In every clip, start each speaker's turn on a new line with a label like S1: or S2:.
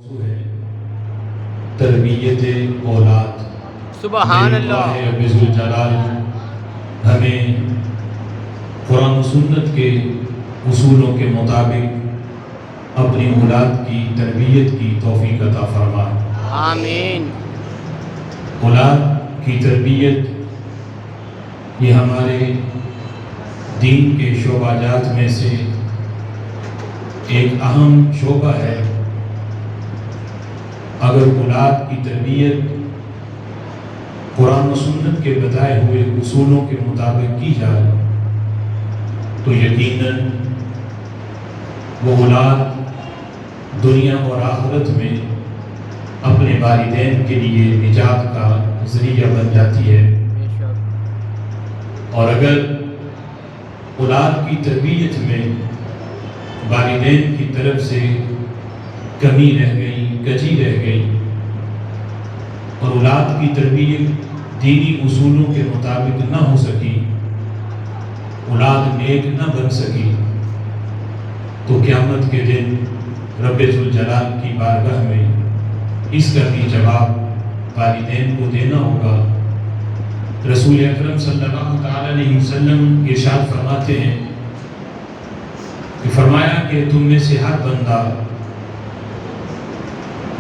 S1: موضوع ہے تربیت اولاد۔
S2: سبحان اللہ۔
S1: رب ذوالجلال ہمیں قرآن و سنت کے اصولوں کے مطابق اپنی اولاد کی تربیت کی توفیق عطا فرمائے۔
S2: آمین۔
S1: اولاد کی تربیت یہ ہمارے دین کے شعبہ جات میں سے ایک اہم شعبہ ہے۔ اگر اولاد کی تربیت قرآن و سنت کے بتائے ہوئے اصولوں کے مطابق کی جائے تو یقیناً وہ اولاد دنیا اور آخرت میں اپنے والدین کے لیے نجات کا ذریعہ بن جاتی ہے۔ اور اگر اولاد کی تربیت میں والدین کی طرف سے کمی رہ گئی، کجی رہ گئی اور اولاد کی تربیت دینی اصولوں کے مطابق نہ ہو سکی، اولاد نیک نہ بن سکی، تو قیامت کے دن رب ذوالجلال کی بارگاہ میں اس کا بھی جواب والدین کو دینا ہوگا۔ رسول اکرم صلی اللہ تعالی علیہ وسلم ارشاد فرماتے ہیں کہ فرمایا کہ تم میں سے ہر بندہ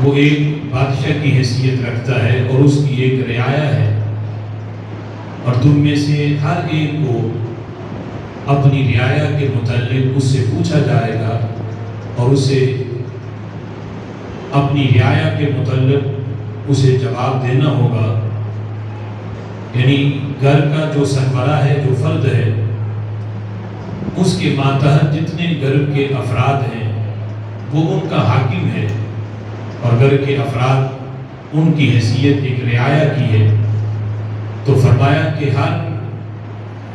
S1: وہ ایک بادشاہ کی حیثیت رکھتا ہے اور اس کی ایک رعایا ہے، اور تم میں سے ہر ایک کو اپنی رعایا کے متعلق اس سے پوچھا جائے گا اور اسے اپنی رعایا کے متعلق اسے جواب دینا ہوگا۔ یعنی گھر کا جو سربراہ ہے، جو فرد ہے، اس کے ماتحت جتنے گھر کے افراد ہیں وہ ان کا حاکم ہے، اور گھر کے افراد ان کی حیثیت ایک رعایا کی ہے۔ تو فرمایا کہ ہر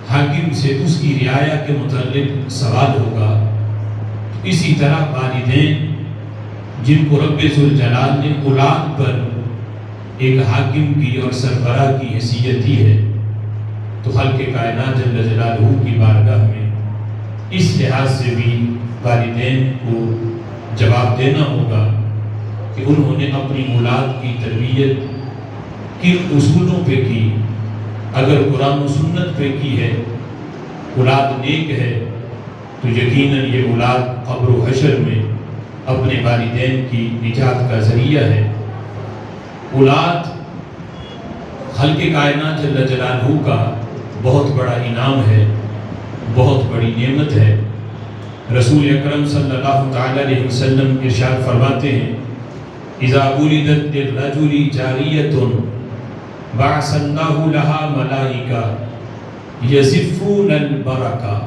S1: حاکم سے اس کی رعایا کے متعلق سوال ہوگا۔ اسی طرح والدین جن کو رب ذوالجلال نے اولاد پر ایک حاکم کی اور سربراہ کی حیثیت دی ہے، تو خالق کائنات جل جلالہ کی بارگاہ میں اس لحاظ سے بھی والدین کو جواب دینا ہوگا کہ انہوں نے اپنی اولاد کی تربیت کن اصولوں پہ کی۔ اگر قرآن و سنت پہ کی ہے، اولاد نیک ہے، تو یقیناً یہ اولاد قبر و حشر میں اپنے والدین کی نجات کا ذریعہ ہے۔ اولاد خالق کائنات جل جلالہ کا بہت بڑا انعام ہے، بہت بڑی نعمت ہے۔ رسول اکرم صلی اللہ تعالی علیہ وسلم ارشاد فرماتے ہیں اذا ولدت للرجل جاریۃ بعث اللہ لها ملائکہ یزفون البرکہ۔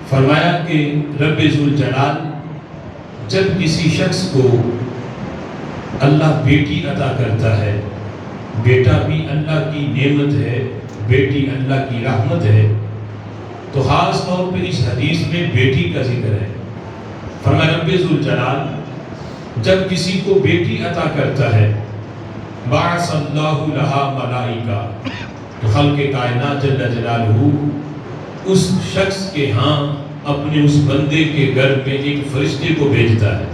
S1: فرمایا کہ رب ذوالجلال جب کسی شخص کو اللہ بیٹی عطا کرتا ہے، بیٹا بھی اللہ کی نعمت ہے، بیٹی اللہ کی رحمت ہے، تو خاص طور پہ اس حدیث میں بیٹی کا ذکر ہے۔ فرمایا رب ذوالجلال جب کسی کو بیٹی عطا کرتا ہے، بعث اللہ لہا ملائکہ، تو خالق کائنات جل جلالہ اس شخص کے ہاں اپنے اس بندے کے گھر میں ایک فرشتے کو بھیجتا ہے۔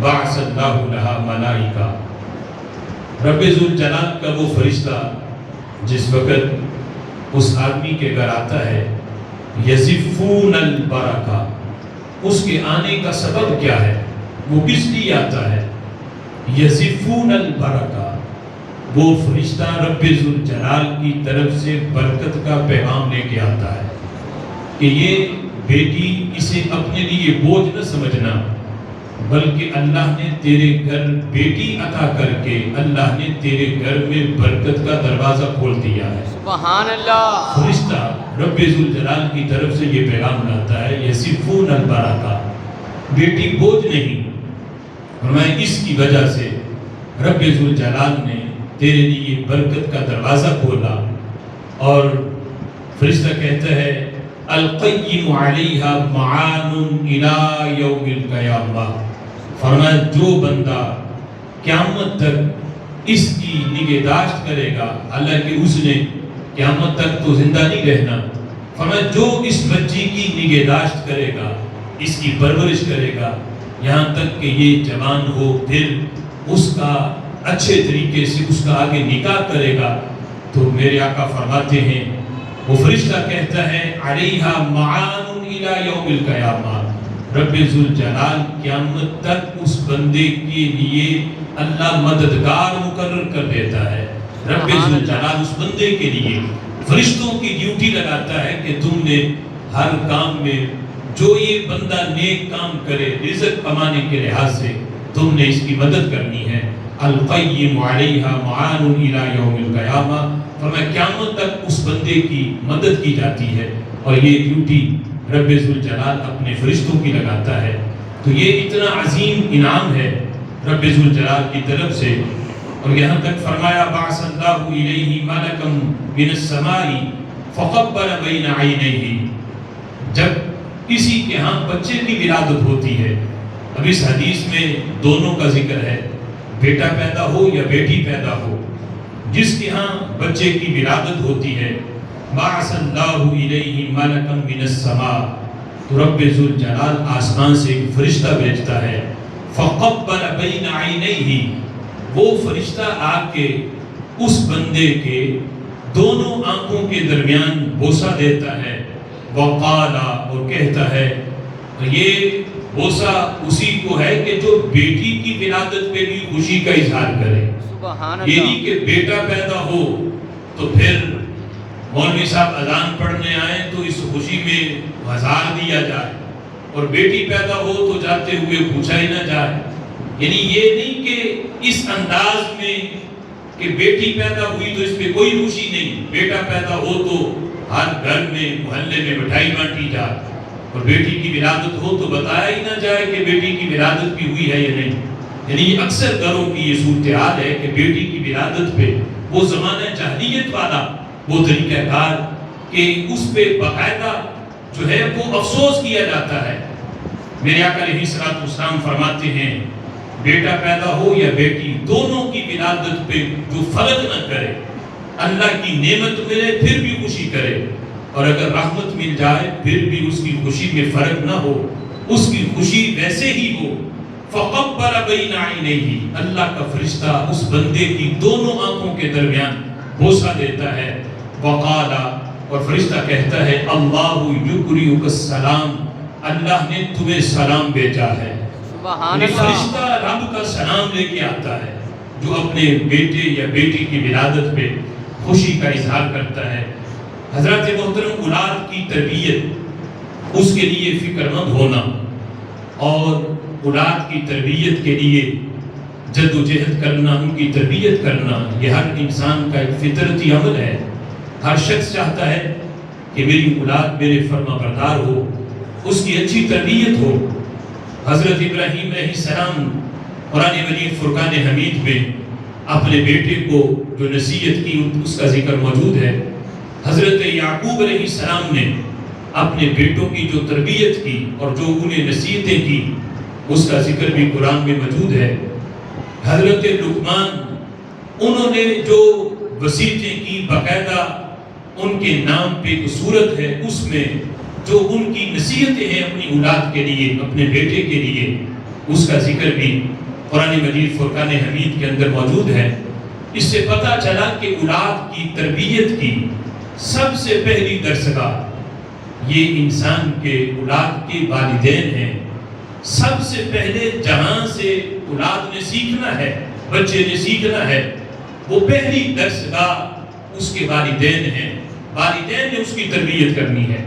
S1: بعث اللہ لہا ملائکہ، رب ذوالجلال کا وہ فرشتہ جس وقت اس آدمی کے گھر آتا ہے، یزفون البرکہ، اس کے آنے کا سبب کیا ہے، وہ کس لیے آتا ہے؟ یزفون البرکہ، وہ فرشتہ رب ذوالجلال کی طرف سے برکت کا پیغام لے کے آتا ہے کہ یہ بیٹی اسے اپنے لیے بوجھ نہ سمجھنا، بلکہ اللہ نے تیرے گھر بیٹی عطا کر کے اللہ نے تیرے گھر میں برکت کا دروازہ کھول دیا ہے۔
S2: سبحان اللہ۔
S1: فرشتہ رب ذوالجلال کی طرف سے یہ پیغام لاتا ہے یزفون البرکہ، بیٹی بوجھ نہیں۔ فرمایا اس کی وجہ سے رب ذوالجلال نے تیرے لیے برکت کا دروازہ کھولا، اور فرشتہ کہتا ہے القیم علیہا معان الی یوم القیامہ۔ فرمایا جو بندہ قیامت تک اس کی نگہداشت کرے گا، حالانکہ اس نے قیامت تک تو زندہ نہیں رہنا، فرمایا جو اس بچی کی نگہداشت کرے گا، اس کی پرورش کرے گا، یہاں تک کہ یہ جوان ہو، پھر اس کا اچھے طریقے سے اس کا آگے نکاح کرے گا، تو میرے آقا فرماتے ہیں وہ فرشتہ کہتا ہے علیہا معان الی یوم القیامہ، رب ذوالجلال قیامت تک اس بندے کے لیے اللہ مددگار مقرر کر دیتا ہے۔ رب ذوالجلال اس بندے کے لیے فرشتوں کی ڈیوٹی لگاتا ہے کہ تم نے ہر کام میں جو یہ بندہ نیک کام کرے رزق کمانے کے لحاظ سے تم نے اس کی مدد کرنی ہے۔ القیم علیہا معان الی یوم القیامہ، فرمایا قیامت تک اس بندے کی مدد کی جاتی ہے، اور یہ ڈیوٹی رب ذوالجلال اپنے فرشتوں کی لگاتا ہے۔ تو یہ اتنا عظیم انعام ہے رب ذوالجلال کی طرف سے۔ اور یہاں تک فرمایا بعث اللہ الیہ ملکا من السماء فقبل بین عینیہ، جب کسی کے ہاں بچے کی ولادت ہوتی ہے، اب اس حدیث میں دونوں کا ذکر ہے، بیٹا پیدا ہو یا بیٹی پیدا ہو، جس کے ہاں بچے کی ولادت ہوتی ہے، بعث اللہ الیہ ملکا من السماء، تو رب ذوالجلال آسمان سے ایک فرشتہ بھیجتا ہے، فقبل بین عینیہ، وہ فرشتہ آ کے اس بندے کے دونوں آنکھوں کے درمیان بوسہ دیتا ہے، وقال، اور کہتا ہے، یہ بوسہ اسی کو ہے کہ جو بیٹی کی ولادت پہ بھی خوشی کا اظہار کرے،
S2: سبحان
S1: یہ
S2: اللہ،
S1: نہیں کہ بیٹا پیدا ہو تو پھر مولوی صاحب اذان پڑھنے آئیں تو اس خوشی میں ہزار دیا جائے، اور بیٹی پیدا ہو تو جاتے ہوئے پوچھا ہی نہ جائے۔ یعنی یہ نہیں کہ اس انداز میں کہ بیٹی پیدا ہوئی تو اس پہ کوئی خوشی نہیں، بیٹا پیدا ہو تو ہر گھر میں محلے میں مٹھائی بانٹی جائے، اور بیٹی کی ولادت ہو تو بتایا ہی نہ جائے کہ بیٹی کی ولادت بھی ہوئی ہے یا نہیں۔ یعنی یہ اکثر گھروں کی یہ صورتحال ہے کہ بیٹی کی ولادت پہ وہ زمانہ جاہلیت والا وہ طریقہ کار کہ اس پہ باقاعدہ جو ہے وہ افسوس کیا جاتا ہے۔ میرے آقا علیہ الصلوۃ والسلام فرماتے ہیں بیٹا پیدا ہو یا بیٹی، دونوں کی ولادت پہ جو فرق نہ کرے، اللہ کی نعمت ملے پھر بھی خوشی کرے، اور اگر رحمت مل جائے پھر بھی اس کی خوشی میں فرق نہ ہو، اس کی خوشی ویسے ہی ہو۔ فقبل بین عینیہ، اللہ کا فرشتہ اس بندے کی دونوں آنکھوں کے درمیان بوسہ دیتا ہے، وقال، اور فرشتہ کہتا ہے اللہ یقرئک السلام، اللہ نے تمہیں سلام بھیجا ہے۔
S2: سبحان
S1: یعنی
S2: اللہ،
S1: فرشتہ رب کا سلام لے کے آتا ہے جو اپنے بیٹے یا بیٹی کی ولادت پہ خوشی کا اظہار کرتا ہے۔ حضرات محترم، اولاد کی تربیت، اس کے لیے فکر مند ہونا اور اولاد کی تربیت کے لیے جد و جہد کرنا، ان کی تربیت کرنا، یہ ہر انسان کا ایک فطرتی عمل ہے۔ ہر شخص چاہتا ہے کہ میری اولاد میرے فرما بردار ہو، اس کی اچھی تربیت ہو۔ حضرت ابراہیم علیہ السلام قرآن مجید فرقان حمید میں اپنے بیٹے کو جو نصیحت کی اس کا ذکر موجود ہے۔ حضرت یعقوب علیہ السلام نے اپنے بیٹوں کی جو تربیت کی اور جو انہیں نصیحتیں کی اس کا ذکر بھی قرآن میں موجود ہے۔ حضرت لقمان، انہوں نے جو وصیتیں کی باقاعدہ ان کے نام پہ ایک سورت ہے، اس میں جو ان کی نصیحتیں ہیں اپنی اولاد کے لیے، اپنے بیٹے کے لیے، اس کا ذکر بھی قرآن مجید فرقان حمید کے اندر موجود ہے۔ اس سے پتہ چلا کہ اولاد کی تربیت کی سب سے پہلی درسگاہ یہ انسان کے اولاد کے والدین ہیں۔ سب سے پہلے جہاں سے اولاد نے سیکھنا ہے، بچے نے سیکھنا ہے، وہ پہلی درسگاہ اس کے والدین ہیں۔ والدین نے اس کی تربیت کرنی ہے۔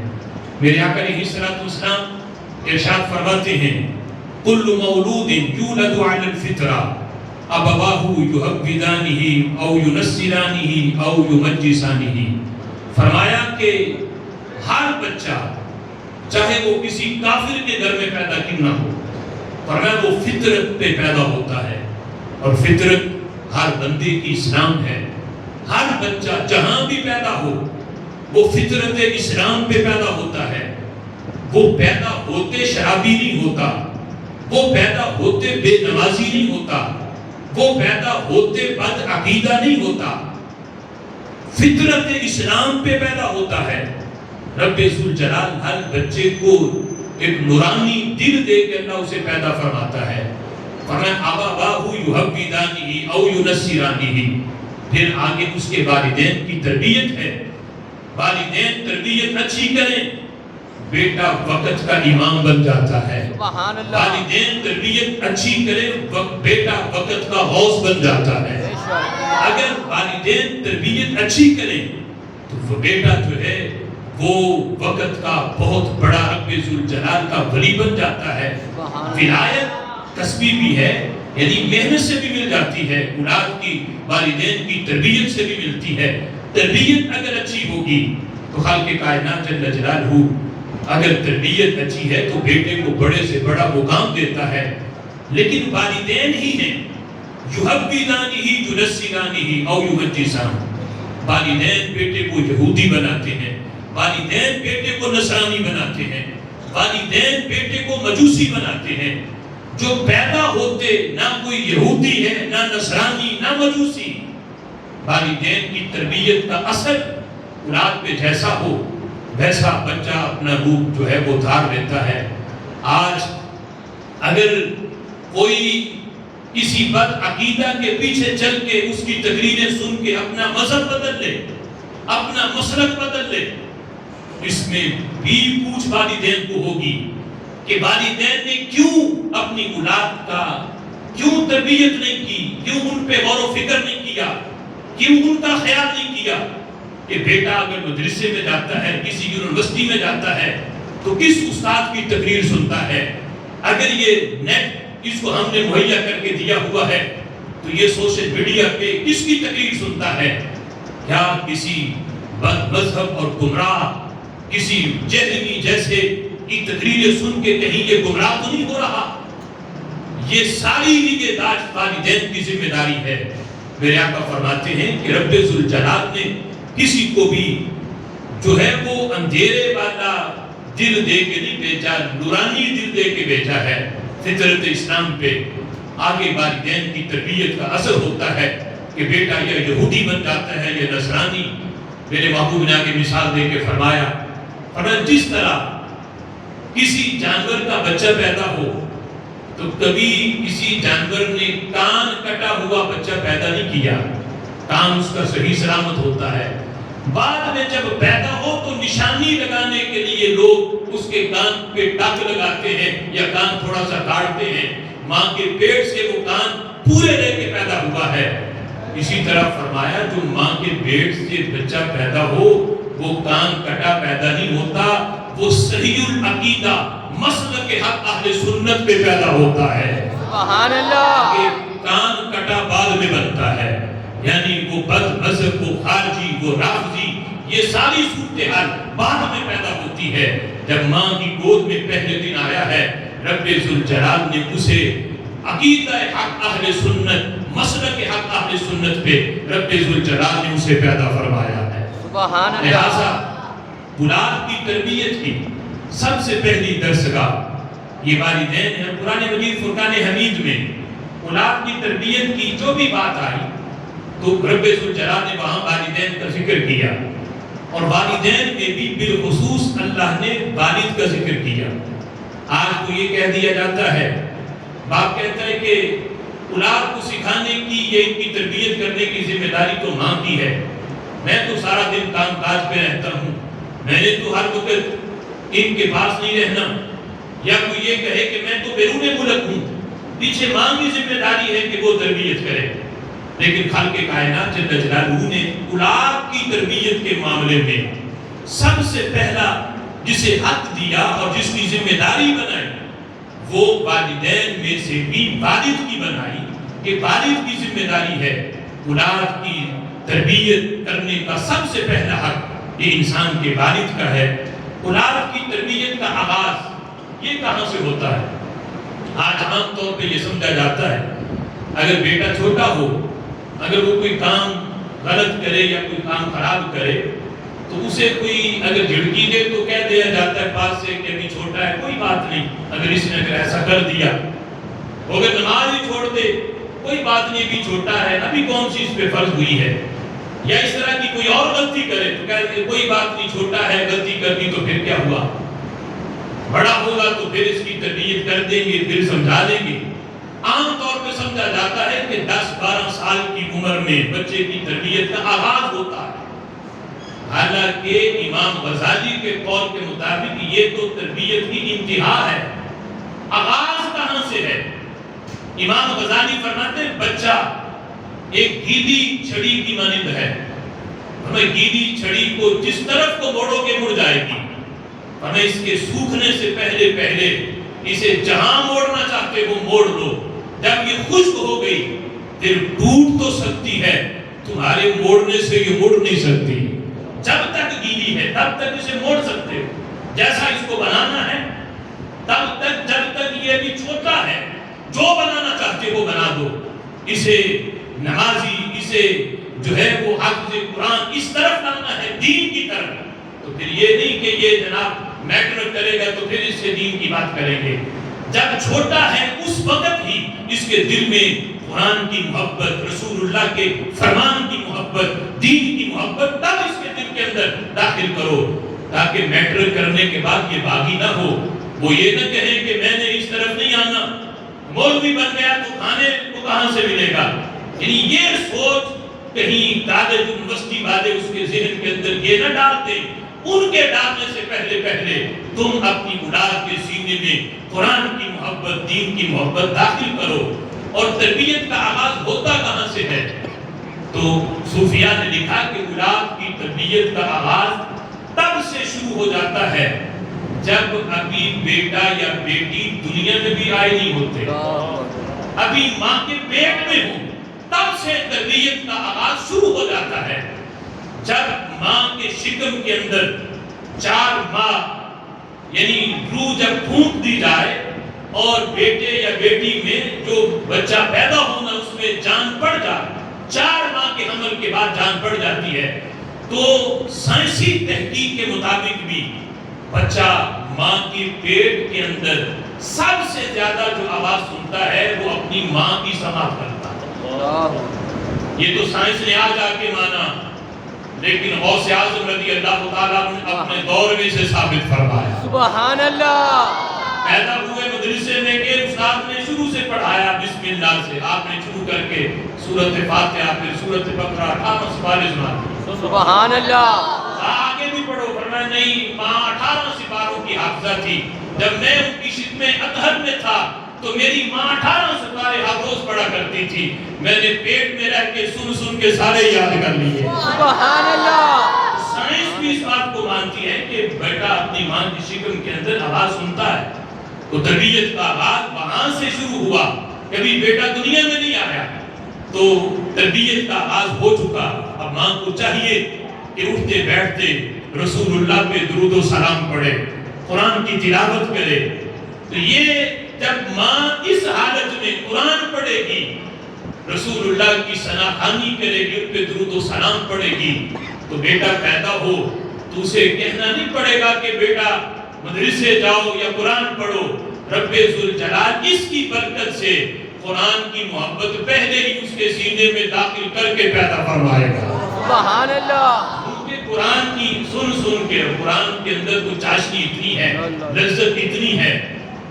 S1: میرے آقا علیہ الصلوۃ والسلام ارشاد فرماتے ہیں کل مولود یولد علی الفطرہ ابواہ یحودانہ او ینصرانہ او یمجسانہ، فرمایا کہ ہر بچہ چاہے وہ کسی کافر کے گھر میں پیدا کیوں نہ ہو، فرمایا وہ فطرت پہ پیدا ہوتا ہے، اور فطرت ہر بندے کی اسلام ہے۔ ہر بچہ جہاں بھی پیدا ہو وہ فطرت اسلام پہ پیدا ہوتا ہے۔ وہ پیدا ہوتے شرابی نہیں ہوتا، وہ پیدا ہوتے بے نمازی نہیں ہوتا، وہ پیدا ہوتے بد عقیدہ نہیں ہوتا، فطرت اسلام پہ پیدا ہوتا ہے۔ رب ذوالجلال ہر بچے کو ایک نورانی دل دے کے اللہ اسے پیدا فرماتا ہے. فرمایا ابواہ یحودانہ او ینصرانہ. پھر آگے اس کے والدین کی تربیت ہے. والدین تربیت اچھی کریں، بیٹا وقت کا امام بن جاتا ہے.
S2: سبحان اللہ.
S1: والدین تربیت اچھی کریں، بیٹا وقت کا غوث بن جاتا ہے. اگر والدین تربیت اچھی کریں تو وہ بیٹا جو ہے وہ وقت کا بہت بڑا رب ذوالجلال کا ولی بن جاتا ہے. ولایت کسبی بھی ہے، یعنی محنت سے بھی مل جاتی ہے، اولاد کی والدین کی تربیت سے بھی ملتی ہے. تربیت اگر اچھی ہوگی تو خالق کائنات جل جلالہ اگر تربیت اچھی ہے تو بیٹے کو بڑے سے بڑا مقام دیتا ہے. لیکن والدین ہی ہیں یحودانہ ینصرانہ او یمجسانہ. والدین بیٹے کو یہودی بناتے ہیں، والدین بیٹے کو نصرانی بناتے ہیں، والدین بیٹے کو مجوسی بناتے ہیں. جو پیدا ہوتے نہ کوئی یہودی ہے، نہ نصرانی، نہ مجوسی. والدین کی تربیت کا اثر اولاد پہ جیسا ہو ویسا بچہ اپنا روپ جو ہے وہ دھار لیتا ہے. آج اگر کوئی کسی بد عقیدہ کے پیچھے چل کے اس کی تقریریں سن کے اپنا مذہب بدل لے، اپنا مسلک بدل لے، اس میں بھی پوچھ والدین کو ہوگی کہ والدین نے کیوں اپنی اولاد کا کیوں تربیت نہیں کی، کیوں ان پہ غور و فکر نہیں کیا، کیوں ان کا خیال نہیں کیا کہ بیٹا اگر مدرسے میں جاتا ہے، کسی یونیورسٹی میں جاتا ہے تو کس استاد کی تقریر سنتا ہے. اگر یہ نیٹ اس کو ہم نے مہیا کر کے دیا ہوا ہے تو یہ سوشل میڈیا پہ کس کی تقریر سنتا ہے. کیا کسی بد مذہب اور گمراہ کسی جہمی جیسے کی تقریریں سن کے کہیں یہ گمراہ تو نہیں ہو رہا؟ یہ ساری نگہداشت والدین کی ذمہ داری ہے. میرے آقا فرماتے ہیں کہ رب ذوالجلال نے کسی کو بھی جو ہے وہ اندھیرے والا دل دے کے نہیں بھیجا، نورانی دل دے کے بھیجا ہے. فطرت اسلام پہ آگے والدین کی تربیت کا اثر ہوتا ہے کہ بیٹا یا یہودی بن جاتا ہے یا نصرانی. میرے محبوب نے آگے مثال دے کے فرمایا جس طرح کسی جانور کا بچہ پیدا ہو تو کبھی کسی جانور نے کان کٹا ہوا بچہ پیدا نہیں کیا، کان اس کا صحیح سلامت ہوتا ہے. بعد میں جب پیدا ہو تو نشانی لگانے کے لیے لوگ اس کے کان پہ ٹاک لگاتے ہیں یا کان تھوڑا سا کاٹتے ہیں. ماں کے پیٹ سے وہ کان پورے رہ کے پیدا ہوا ہے. اسی طرح فرمایا جو ماں کے پیٹ سے بچہ پیدا ہو وہ کان کٹا پیدا نہیں ہوتا، وہ صحیح العقیدہ مسلک حق اہل سنت پہ پیدا ہوتا ہے.
S2: سبحان اللہ.
S1: کہ کان کٹا بعد میں بنتا ہے، یعنی وہ بد مذہب، وہ خارجی، وہ رافضی، یہ ساری صورتحال بعد میں پیدا ہوتی ہے. جب ماں کی گود میں پہلے دن آیا ہے رب ذوالجلال نے اسے عقیدہ حق اہل سنت، مسلک حق اہل سنت پہ رب ذوالجلال نے اسے پیدا فرمایا ہے.
S2: سبحان اللہ.
S1: لہٰذا اولاد کی تربیت کی سب سے پہلی درسگاہ یہ والدین ہیں. قرآن مجید فرقان حمید میں اولاد کی تربیت کی جو بھی بات آئی تو رب ذوالجلال نے وہاں والدین کا ذکر کیا، اور والدین میں بھی بالخصوص اللہ نے والد کا ذکر کیا. آج تو یہ کہہ دیا جاتا ہے، باپ کہتا ہے کہ اولاد کو سکھانے کی، یہ ان کی تربیت کرنے کی ذمہ داری تو ماں کی ہے، میں تو سارا دن کام کاج پہ رہتا ہوں، میں نے تو ہر وقت ان کے پاس نہیں رہنا. یا کوئی یہ کہے کہ میں تو بیرون ملک ہوں، پیچھے ماں کی ذمہ داری ہے کہ وہ تربیت کرے. لیکن خالق کائنات جل جلالہ نے اولاد کی تربیت کے معاملے میں سب سے پہلا جسے حق دیا اور جس کی ذمہ داری بنائی وہ والدین میں سے بھی والد کی بنائی کہ والد کی ذمہ داری ہے اولاد کی تربیت کرنے کا. سب سے پہلا حق یہ انسان کے والد کا ہے. اولاد کی تربیت کا آغاز یہ کہاں سے ہوتا ہے؟ آج عام طور پہ یہ سمجھا جاتا ہے اگر بیٹا چھوٹا ہو، اگر وہ کوئی کام غلط کرے یا کوئی کام خراب کرے تو اسے کوئی اگر جھڑکی دے تو کہہ دیا جاتا ہے پاس سے کہ ابھی چھوٹا ہے، کوئی بات نہیں. اگر اس نے اگر ایسا کر دیا، اگر نماز ہی چھوڑ دے کوئی بات نہیں، ابھی چھوٹا ہے، ابھی کون سی اس پہ فرض ہوئی ہے. یا اس طرح کی کوئی اور غلطی کرے تو کہہ دے کوئی بات نہیں، چھوٹا ہے، غلطی کر دی تو پھر کیا ہوا. بڑا ہوگا تو پھر اس کی تربیت کر دیں گے، پھر سمجھا دیں گے۔ عام طور پہ سمجھا جاتا ہے کہ 10-12 سال کی عمر میں بچے کی تربیت کا آغاز ہوتا ہے۔ حالانکہ امام غزالی کے قول کے مطابق یہ تو تربیت کی انتہا ہے، آغاز کہاں سے ہے؟ امام غزالی فرماتے ہیں بچہ ایک گیلی چھڑی کی مانند ہے۔ ہمیں گیلی چھڑی کو جس طرف کو موڑو گے مڑ جائے گی، ہمیں اس کے سوکھنے سے پہلے اسے جہاں موڑنا چاہتے ہو موڑ دو۔ جب یہ خشک ہو گئی پھر ٹوٹ تو سکتی ہے، تمہارے موڑنے سے یہ مڑ نہیں سکتی۔ جب تک گیلی ہے تب تک اسے موڑ سکتے ہو، جیسا اس کو بنانا ہے تب تک، جب تک یہ بھی چھوٹا ہے جو بنانا چاہتے ہو بنا دو۔ اسے نمازی، اسے جو ہے وہ حافظ قرآن اس طرف لانا ہے، دین کی طرف۔ تو پھر یہ نہیں کہ یہ جناب میٹرک کرے گا تو پھر اس سے دین کی بات کریں گے۔ جب چھوٹا ہے اس وقت ہی اس کے دل میں قرآن کی محبت، رسول اللہ کے فرمان کی محبت، دین کی محبت، تب اس کے دل کے اندر داخل کرو، تاکہ میٹرک کرنے کے بعد یہ باغی نہ ہو۔ وہ یہ نہ کہے کہ میں نے اس طرف نہیں آنا، مولوی بن گیا تو کھانے کو کہاں سے ملے گا۔ یعنی یہ سوچ کہیں کالج یونیورسٹی والے اس کے ذہن کے اندر یہ نہ ڈال دیں۔ ان کے ڈالنے سے پہلے تم اپنی اولاد کے سینے میں قرآن کی محبت، دین کی محبت داخل کرو۔ اور تربیت کا آغاز ہوتا کہاں سے ہے؟ تو صوفیاء نے لکھا کہ اولاد کی تربیت کا آغاز تب سے شروع ہو جاتا ہے جب ابھی بیٹا یا بیٹی دنیا میں بھی آئے نہیں ہوتے، ابھی ماں کے پیٹ میں ہوں، تب سے تربیت کا آغاز شروع ہو جاتا ہے۔ جب ماں کے شکم کے اندر 4 ماہ یعنی روح جب پھونک دی جائے اور بیٹے یا بیٹی میں جو بچہ پیدا ہونا اس میں جان پڑ جائے، 4 ماہ کے حمل کے بعد جان پڑ جاتی ہے، تو سائنسی تحقیق کے مطابق بھی بچہ ماں کے پیٹ کے اندر سب سے زیادہ جو آواز سنتا ہے وہ اپنی ماں کی سماعت کرتا ہے۔ یہ تو سائنس نے آج آ کے مانا، لیکن غوث اعظم رضی اللہ تعالیٰ نے اپنے دور میں سے ثابت فرمایا۔
S2: سبحان اللہ۔
S1: پیدا ہوئے مدرسے میں کہ استاد نے شروع سے پڑھایا بسم اللہ سے، آپ نے شروع کر کے سورۃ فاتحہ، پھر سورۃ بقرہ، 18 سپارے سناتے۔
S2: سبحان اللہ۔
S1: آگے بھی پڑھو، فرمایا نہیں، ماں 18 سپاروں کی حافظہ تھی۔ جب میں ان کی شکم اطہر میں تھا تو میری ماں 18 سپارے ہر روز پڑھا کرتی تھی، میں نے پیٹ میں رہ کے سن کے سارے یاد کر لیے۔
S2: سبحان اللہ۔
S1: سائنس بھی اس بات کو مانتی ہے کہ بیٹا اپنی ماں کی شکم کے اندر آواز سنتا ہے۔ تو تربیت کا آغاز وہاں سے شروع ہوا، کبھی بیٹا دنیا میں نہیں آیا تو تربیت کا آغاز ہو چکا۔ اب ماں کو چاہیے کہ اٹھتے بیٹھتے رسول اللہ پہ درود و سلام پڑھے، قرآن کی تلاوت کرے۔ تو یہ جب ماں اس حالت میں قرآن پڑھے گی، رسول اللہ کی ثناخوانی کرے گی، ان پہ درود و سلام پڑھے گی، تو بیٹا پیدا ہو تو اسے کہنا نہیں پڑے گا کہ بیٹا مدرسے جاؤ یا قرآن پڑھو۔ رب ذوالجلال اس کی برکت سے قرآن کی محبت پہلے ہی اس کے سینے میں داخل کر کے پیدا فرمائے گا۔
S2: سبحان اللہ۔
S1: کیونکہ قرآن کی سن کے قرآن کے اندر تو چاشنی اتنی ہے، لذت اتنی ہے،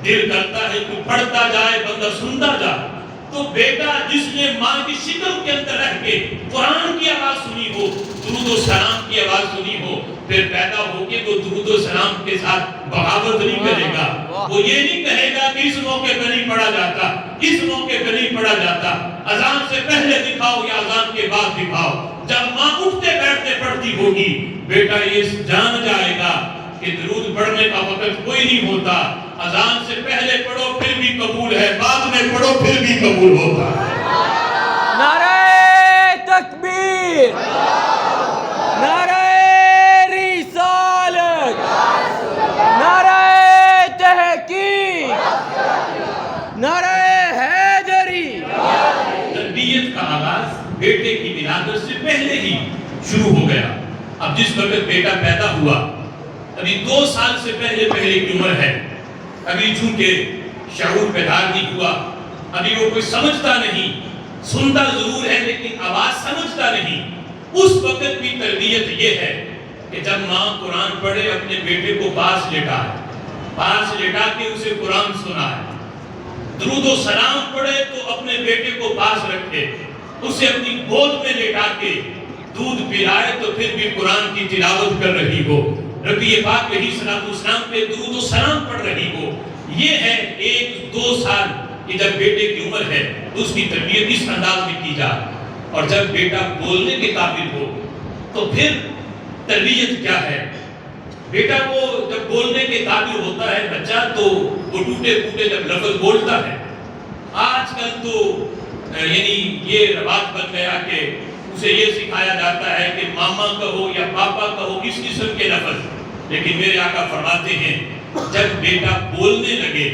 S1: دل کرتا ہے کہ پڑھتا جائے بندہ سنتا جائے۔ تو بیٹا جس نے ماں کی شکم کے اندر رہ کے قرآن کی آواز سنی ہو، درود و سلام کی آواز سنی ہو، پھر پیدا ہو کے وہ درود و سلام کے ساتھ بغاوت نہیں کرے گا۔ وہ یہ نہیں کہے گا کہ اس موقع پہ نہیں پڑھا جاتا، اس موقع پہ نہیں پڑھا جاتا، اذان سے پہلے دکھاؤ یا اذان کے بعد دکھاؤ۔ جب ماں اٹھتے بیٹھتے پڑھتی ہوگی، بیٹا یہ جان جائے گا کہ درود پڑھنے کا وقت کوئی نہیں ہوتا، اذان سے پہلے پڑھو پھر بھی قبول ہے، بعد میں پڑھو پھر بھی قبول ہوتا ہے۔
S2: نعرہ تکبیر، نعرہ رسالت، نعرہ تحقیق، نعرہ حیدری۔
S1: تربیت کا آغاز بیٹے کی ولادت سے پہلے ہی شروع ہو گیا۔ اب جس وقت بیٹا پیدا ہوا، ابھی 2 سال سے پہلے کی عمر ہے، ابھی چونکہ شعور بیدار نہیں ہوا، ابھی وہ کوئی سمجھتا نہیں، سنتا ضرور ہے لیکن آواز سمجھتا نہیں، اس وقت بھی تربیت یہ ہے کہ جب ماں قرآن پڑھے اپنے بیٹے کو پاس لیٹا ہے، پاس لٹا کے اسے قرآن سنائے، درود و سلام پڑھے تو اپنے بیٹے کو پاس رکھے، اسے اپنی گود میں لٹا کے دودھ پلائے تو پھر بھی قرآن کی تلاوت کر رہی ہو، نبی پاک علیہ السلام پہ درود و سلام پڑھ رہی ہو۔ یہ ہے 1-2 سال کہ جب بیٹے کی عمر ہے تو اس کی تربیت اس انداز میں کی جائے، اور جب بیٹا بولنے کے قابل ہو تو پھر تربیت کیا ہے۔ بیٹا کو جب بولنے کے قابل ہوتا ہے بچہ تو وہ ٹوٹے پھوٹے جب لفظ بولتا ہے۔ آج کل تو یعنی یہ رواج بن گیا کہ اسے یہ سکھایا جاتا ہے کہ ماما کہو یا پاپا کہو، اس قسم کے لفظ، لیکن میرے آقا فرماتے ہیں جب بیٹا بولنے لگے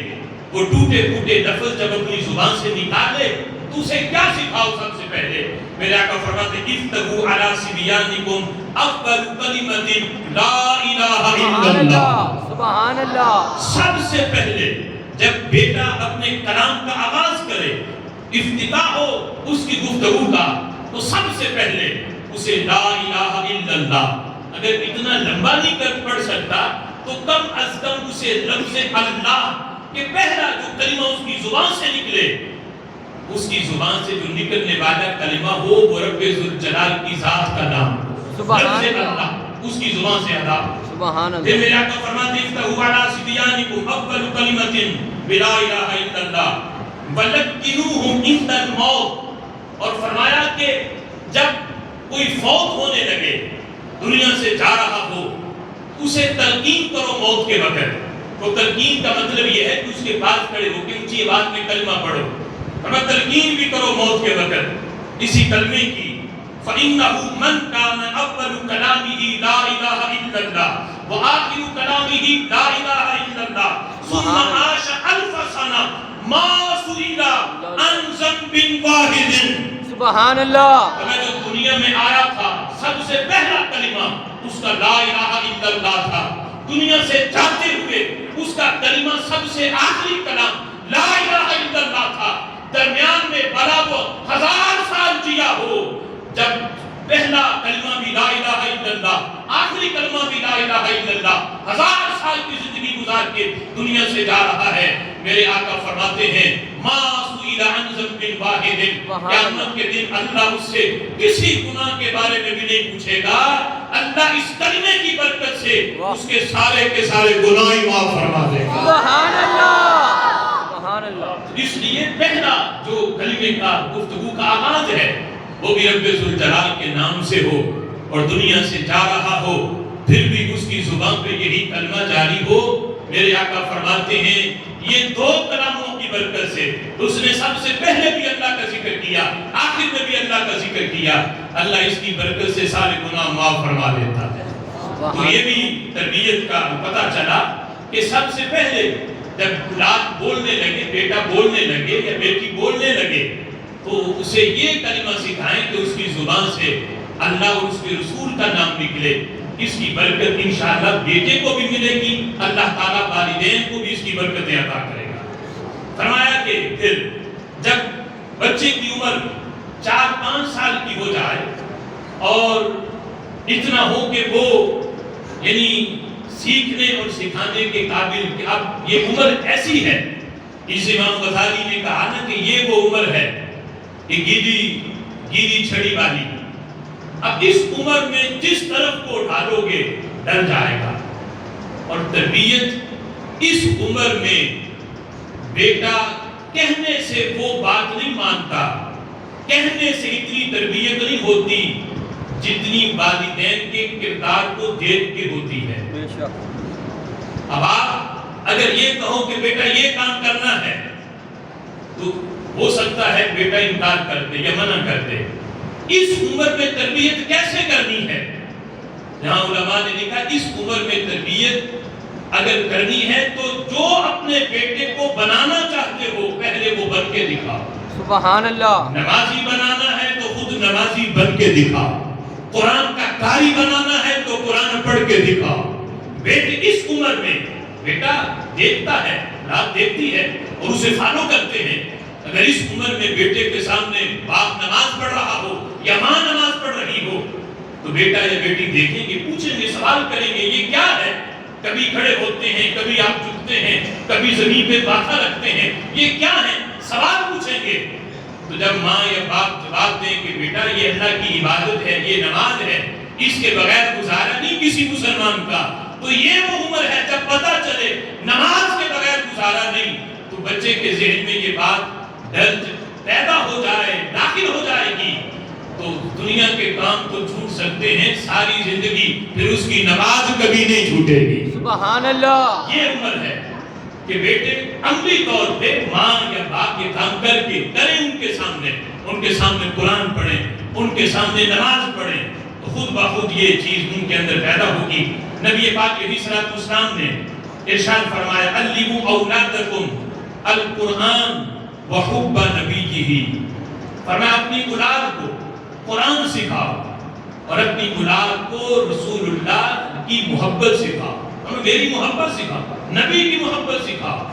S1: وہ ٹوٹے پھوٹے لفظ جب اپنی زبان سے نکالے تو اسے کیا سکھاؤ؟ سب سے پہلے میرے آقا فرماتے ہیں افتحوا علی صبیانکم افضل کلمۃ لا الہ الا اللہ،
S2: سبحان اللہ۔
S1: سب سے پہلے جب بیٹا اپنے کلام کا آغاز کرے، افتتاح ہو اس کی گفتگو کا، تو سب سے پہلے اسے لا الہ الا اللہ، اگر اتنا لمبا نہیں کر پڑھ سکتا تو کم از کم اسے لفظ اللہ کہ پہلا جو کلمہ اس کی زبان سے نکلے، اس کی زبان سے جو نکلنے والا کلمہ ہو وہ رب ذوالجلال کی ذات کا نام،
S2: سبحان
S1: اللہ، اس کی زبان سے ادا۔
S2: سبحان اللہ۔
S1: پھر میرے آقا فرماتے ہیں افتحوا علی صبیانکم افضل کلمۃ لا الہ الا اللہ ولکنوہم عند الموت، اور فرمایا کہ جب کوئی فوت ہونے لگے، دنیا سے جا رہا ہو، اسے تلقین کرو موت کے وقت۔ تو تلقین کا مطلب یہ ہے کہ اس کے پاس کھڑے ہو کے اونچی آواز میں کلمہ پڑھو، اور تلقین بھی کرو موت کے وقت اسی کلمے کی، فَإِنَّهُ مَنْ كَانَ أَوَّلُ كَلَامِهِ لَا إِلَٰهَ إِلَّا اللَّهُ وَآخِرُ كَلَامِهِ لَا إِلَٰهَ إِلَّا اللَّهُ ثُمَّ عَاشَ أَلْفَ سَنَةٍ مَا سُئِلَ عَنْ ذَنبٍ وَاحِدٍ۔
S2: سبحان اللہ۔
S1: میں جو دنیا میں آیا تھا سب سے پہلا کلمہ اس کا لا الہ الا اللہ تھا، دنیا سے جاتے ہوئے اس کا کلمہ سب سے آخری کلام لا الہ الا اللہ تھا۔ درمیان میں بلا وہ 1000 سال جیا ہو، جب پہلا کلمہ بھی لا الہ الا اللہ، آخری کلمہ بھی لا الہ الا اللہ، 1000 سال کی زندگی گزار کے دنیا سے جا رہا ہے، میرے آقا فرماتے ہیں ما سئل عن ذنب واحد، قیامت کے دن اللہ اس سے کسی گناہ کے بارے میں بھی نہیں پوچھے گا، اللہ اس کلمے کی برکت سے اس کے سارے گناہ معاف فرما دے گا۔
S2: سبحان اللہ، سبحان اللہ۔
S1: اس لیے پہلا جو کلمے کا گفتگو کا آغاز ہے وہ بھی رب ذوالجلال کے نام سے ہو، اور دنیا سے جا رہا ہو پھر بھی اس کی زبان پہ یہی کلمہ جاری ہو۔ میرے آقا فرماتے ہیں یہ 2 کلاموں کی برکت سے اس نے سب سے پہلے بھی اللہ کا ذکر کیا، آخر میں بھی اللہ کا ذکر کیا، اللہ اس کی برکت سے سارے گناہ معاف فرما دیتا ہے۔ تو یہ بھی تربیت کا پتہ چلا کہ سب سے پہلے جب اولاد بولنے لگے، بیٹا بولنے لگے یا بیٹی بولنے لگے، تو اسے یہ کلمہ سکھائیں کہ اس کی زبان سے اللہ اور اس کے رسول کا نام نکلے۔ اس کی برکت انشاءاللہ بیٹے کو بھی ملے گی، اللہ تعالیٰ والدین کو بھی اس کی برکتیں عطا کرے گا۔ فرمایا کہ پھر جب بچے کی عمر 4-5 سال کی ہو جائے اور اتنا ہو کہ وہ یعنی سیکھنے اور سکھانے کے قابل کہ اب یہ عمر ایسی ہے، اس امام غزالی نے کہا نا کہ یہ وہ عمر ہے کہ گیری چھڑی والی، اب اس عمر میں جس طرف کو ڈالو گے ڈر جائے گا، اور تربیت اس عمر میں بیٹا کہنے سے وہ بات نہیں مانتا، کہنے سے اتنی تربیت نہیں ہوتی جتنی والدین کے کردار کو دیکھ کے ہوتی ہے۔ اب آپ اگر یہ کہو کہ بیٹا یہ کام کرنا ہے تو ہو سکتا ہے بیٹا انکار کر دے یا منع کر دے۔ اس عمر میں تربیت کیسے کرنی ہے؟ جہاں علماء نے لکھا اس عمر میں تربیت اگر کرنی ہے تو جو اپنے بیٹے کو بنانا چاہتے ہو پہلے وہ بن کے دکھاؤ۔
S2: سبحان اللہ۔
S1: نمازی بنانا ہے تو خود نمازی بن کے دکھاؤ، قرآن کا قاری بنانا ہے تو قرآن پڑھ کے دکھاؤ۔ بیٹے اس عمر میں بیٹا دیکھتا ہے، رات دیکھتی ہے اور اسے فالو کرتے ہیں، اگر اس عمر میں بیٹے کے سامنے باپ نماز پڑھ رہا ہو یا ماں نماز پڑھ رہی ہو تو بیٹا یا بیٹی دیکھیں گے، پوچھیں گے، سوال کریں گے یہ کیا ہے؟ کبھی کھڑے ہوتے ہیں، کبھی آپ جھکتے ہیں, کبھی زمین پہ ماتھا رکھتے ہیں. یہ کیا ہے؟ سوال پوچھیں گے. تو جب ماں یا باپ جواب دیں کہ بیٹا یہ اللہ کی عبادت ہے, یہ نماز ہے, اس کے بغیر گزارا نہیں کسی مسلمان کا, تو یہ وہ عمر ہے جب پتہ چلے نماز کے بغیر گزارا نہیں. تو بچے کے ذہن میں یہ بات ڈر پیدا ہو جائے, داخل ہو جائے گی, تو دنیا کے کام تو چھوٹ سکتے ہیں ساری زندگی, پھر اس کی نماز کبھی نہیں چھوٹے گی.
S2: سبحان اللہ.
S1: یہ عمر ہے کہ بیٹے عملی طور پہ ماں یا باپ یہ کام کر کے کریں, ان کے سامنے قرآن پڑھیں, ان کے سامنے نماز پڑھیں, تو خود بخود یہ چیز ان کے اندر پیدا ہوگی. نبی پاک علیہ الصلوۃ والسلام نے ارشاد فرمایا علموا اولادکم القرآن وحب نبیہ, فرمایا اپنی اولاد کو قرآن سکھاؤ اور اپنی اولاد کو رسول اللہ کی محبت سکھاؤ. میری محبت سکھاؤ, نبی کی محبت سکھاؤ,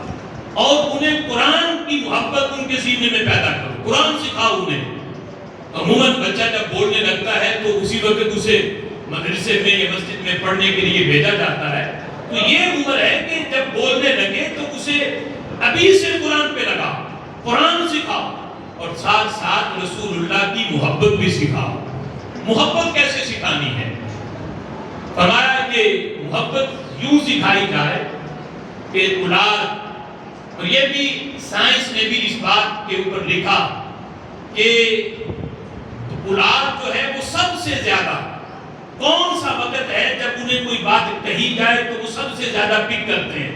S1: اور انہیں قرآن کی محبت ان کے سینے میں پیدا کرو, قرآن سکھاؤ انہیں. عموماً بچہ جب بولنے لگتا ہے تو اسی وقت اسے مدرسے میں یا مسجد میں پڑھنے کے لیے بھیجا جاتا ہے. تو یہ عمر ہے کہ جب بولنے لگے تو اسے ابھی سے قرآن پہ لگا, قرآن سکھاؤ, اور ساتھ ساتھ رسول اللہ کی محبت بھی سکھاؤ. محبت کیسے سکھانی ہے؟ فرمایا کہ محبت یوں سکھائی جائے کہ اولاد, اور یہ بھی سائنس نے بھی اس بات کے اوپر لکھا کہ اولاد جو ہے وہ سب سے زیادہ کون سا وقت ہے جب انہیں کوئی بات کہی جائے تو وہ سب سے زیادہ پک کرتے ہیں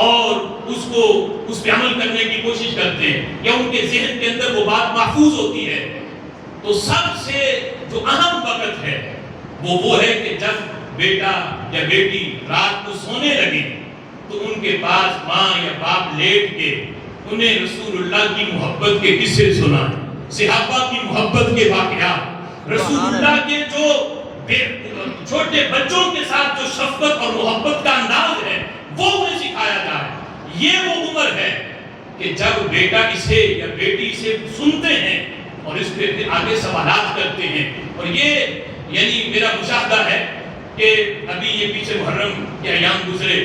S1: اور اس پہ عمل کرنے کی کوشش کرتے ہیں, یا ان کے ذہن کے اندر وہ بات محفوظ ہوتی ہے. تو سب سے جو اہم وقت ہے وہ ہے کہ جب بیٹا یا بیٹی رات کو سونے لگے تو ان کے پاس ماں یا باپ لیٹ کے انہیں رسول اللہ کی محبت کے قصے سنائیں, صحابہ کی محبت کے واقعات, رسول اللہ کے جو چھوٹے بچوں کے ساتھ جو شفقت اور محبت کا انداز ہے وہ انہیں سکھایا جائے. یہ وہ عمر ہے کہ جب بیٹا اسے یا بیٹی اسے سنتے ہیں اور اس پہ پھر آگے سوالات کرتے ہیں. اور یہ یعنی میرا مشاہدہ ہے کہ ابھی یہ پیچھے محرم کے ایام گزرے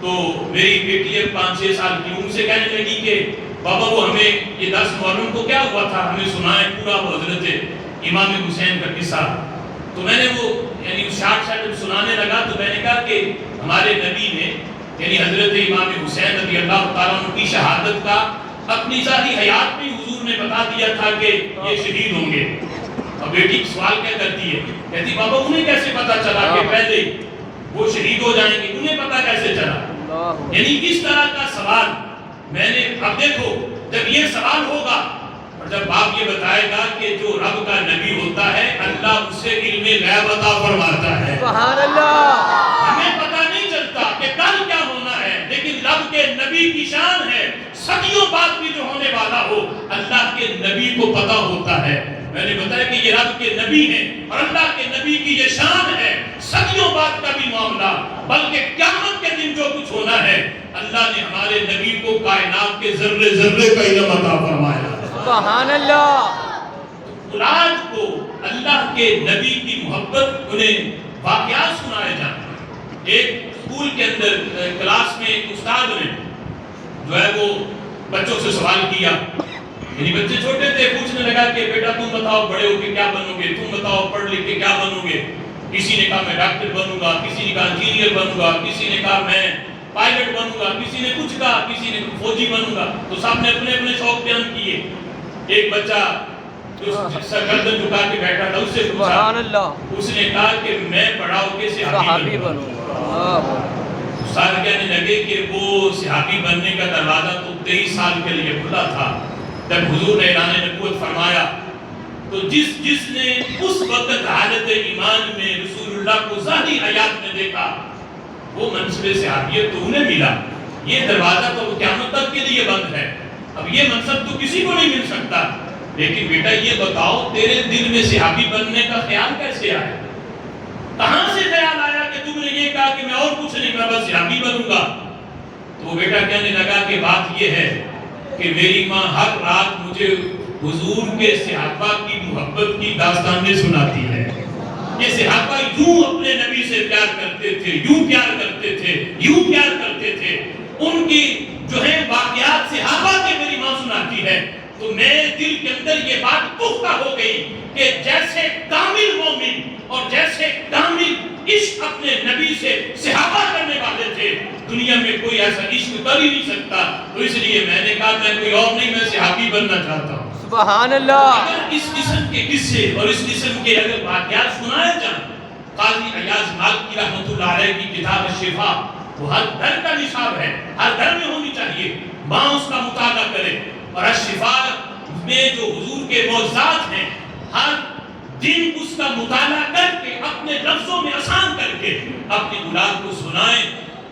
S1: تو میری بیٹی 5-6 سال کی ان سے کہنے لگی کہ بابا وہ ہمیں یہ 10 محرم کو کیا ہوا تھا ہمیں سنائے پورا وہ حضرت امام حسین کا قصہ. تو میں نے وہ یعنی شارٹ جب سنانے لگا تو میں نے کہا کہ ہمارے نبی نے یعنی حضرت امام حسین رضی اللہ تعالیٰ عنہ کی شہادت کا اپنی ذاتی حیات میں حضور نے بتا دیا تھا کہ یہ شہید ہوں گے. اور بیٹی سوال کیا کرتی ہے, کہتی بابا انہیں کیسے پتا چلا کہ پہلے وہ شہید ہو جائیں گے, انہیں پتا کیسے چلا؟ یعنی اس طرح کا سوال میں نے, اب دیکھو جب یہ سوال ہوگا اور جب باپ یہ بتائے گا کہ جو رب کا نبی ہوتا ہے اللہ اسے علم غیب عطا فرماتا ہے.
S2: سبحان اللہ.
S1: ہمیں پتا نہیں چلتا کہ کل کیا ہونا ہے, لیکن رب کے نبی کی شان ہے صدیوں بعد بھی جو ہونے والا ہو اللہ کے نبی کو پتا ہوتا ہے. میں نے بتایا کہ یہ رب کے نبی ہیں اور اللہ کے نبی کی یہ شان ہے صدیوں بعد کا بھی معاملہ, بلکہ قیامت کے دن جو کچھ ہونا ہے اللہ نے ہمارے نبی کو کائنات کے ذرے ذرے کا علم عطا فرمایا.
S2: سبحان اللہ.
S1: اولاد کو اللہ کے نبی کی محبت انہیں واقعات سنائے جائیں. ایک اسکول کے اندر کلاس میں ایک استاد نے جو ہے وہ بچوں سے سوال کیا, یعنی بچے چھوٹے تھے, پوچھنے لگا کہ بیٹا تم بتاؤ بڑے ہو کے کیا بنو گے, تم بتاؤ پڑھ لکھ کے کیا بنو گے. کسی نے کہا میں ڈاکٹر بنوں گا, کسی نے کہا انجینئر بنوں گا, کسی نے کہا میں پائلٹ بنوں گا, کسی نے کچھ کہا, کسی نے فوجی بنوں گا. تو سب نے اپنے اپنے شوق بیان کیے. ایک بچہ جو سر گردن جھکا کے بیٹھا تھا اس سے پوچھا, اس نے کہا کہ میں بڑا ہو کے صحابی بنوں گا. استاد کہنے لگے کہ وہ صحابی بننے کا دروازہ تو 23 سال کے لیے کھلا تھا جب حضور نے اعلان نبوت فرمایا. تو جس نے اس وقت حالت ایمان میں رسول اللہ کو ظاہری حیات میں دیکھا وہ منصب صحابیت تو انہیں ملا. یہ دروازہ تو قیامت تک کے لیے بند ہے. اب یہ منصب تو کسی کو نہیں مل سکتا. لیکن بیٹا یہ بتاؤ تیرے دل میں صحابی بننے کا خیال کیسے آیا؟ کہاں سے خیال آیا کہ تم نے یہ کہا کہ میں اور کچھ نہیں, میں بس صحابی بنوں گا؟ تو وہ بیٹا کہنے لگا کہ بات یہ ہے کہ میری ماں ہر رات مجھے حضور کے صحابہ کی محبت کی داستانیں سناتی ہے. یہ صحابہ یوں اپنے نبی سے پیار کرتے تھے, یوں پیار کرتے تھے, یوں پیار کرتے تھے. ان کی جو ہے واقعات صحابہ کے میری ماں سناتی ہے تو میرے دل کے اندر یہ بات پختہ ہو گئی کہ جیسے کامل مومن اور جیسے کامل عشق اپنے نبی سے صحابہ کرنے والے تھے دنیا میں کوئی ایسا عشق کر ہی نہیں سکتا. تو اس لیے میں نے کہا میں کوئی اور نہیں, میں صحابی بننا چاہتا ہوں.
S2: سبحان اللہ.
S1: اگر اس قسم کے قصے اور اس قسم کے اگر واقعات سنائے جائیں, قاضی ایاز مالکی رحمۃ اللہ علیہ کی کتاب شفا وہ ہر گھر کا نصاب ہے, ہر گھر میں ہونی چاہیے, ماں اس کا مطالعہ کرے. اور الشفا میں جو حضور کے معجزات ہیں ہر دن اس کا مطالعہ کر کے اپنے لفظوں میں آسان کر کے اپنی اولاد کو سنائیں.